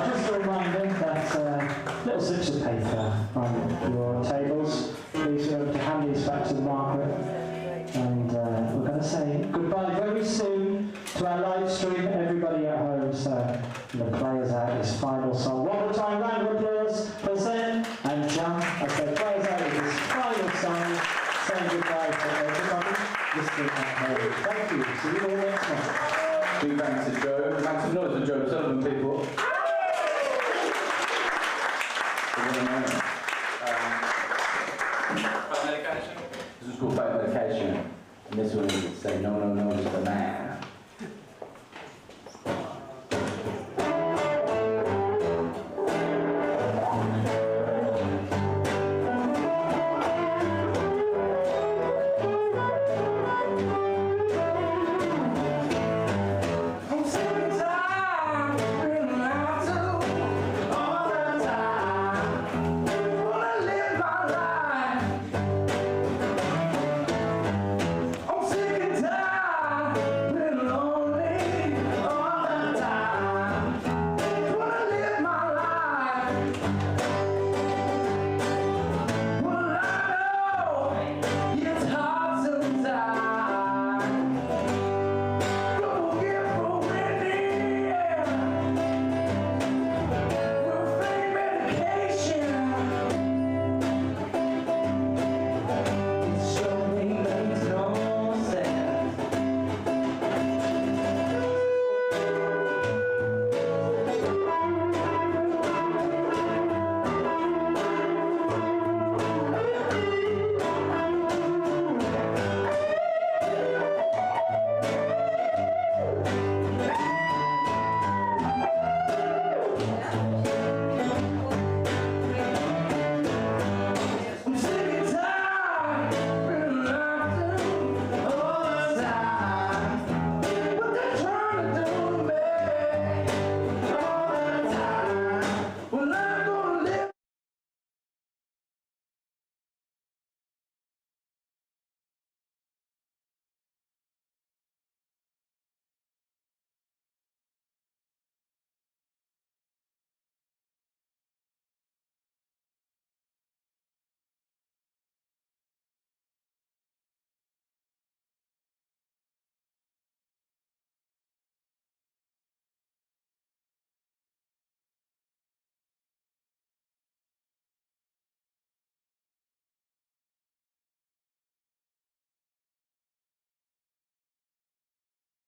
Just a reminder that little slips of paper on your tables. Please remember to hand these back to Margaret. And we're going to say goodbye very soon to our live stream, everybody at home. So the players out his final song. One more time, round of applause for Zen and John as they play us out with his final song, saying goodbye to everybody listening at home. Thank you. See you all next month. Big thanks to Joe. Thanks to Noise and Joe Sullivan, people. This is called Fake Medication. And this one is say no, no, no, just a man.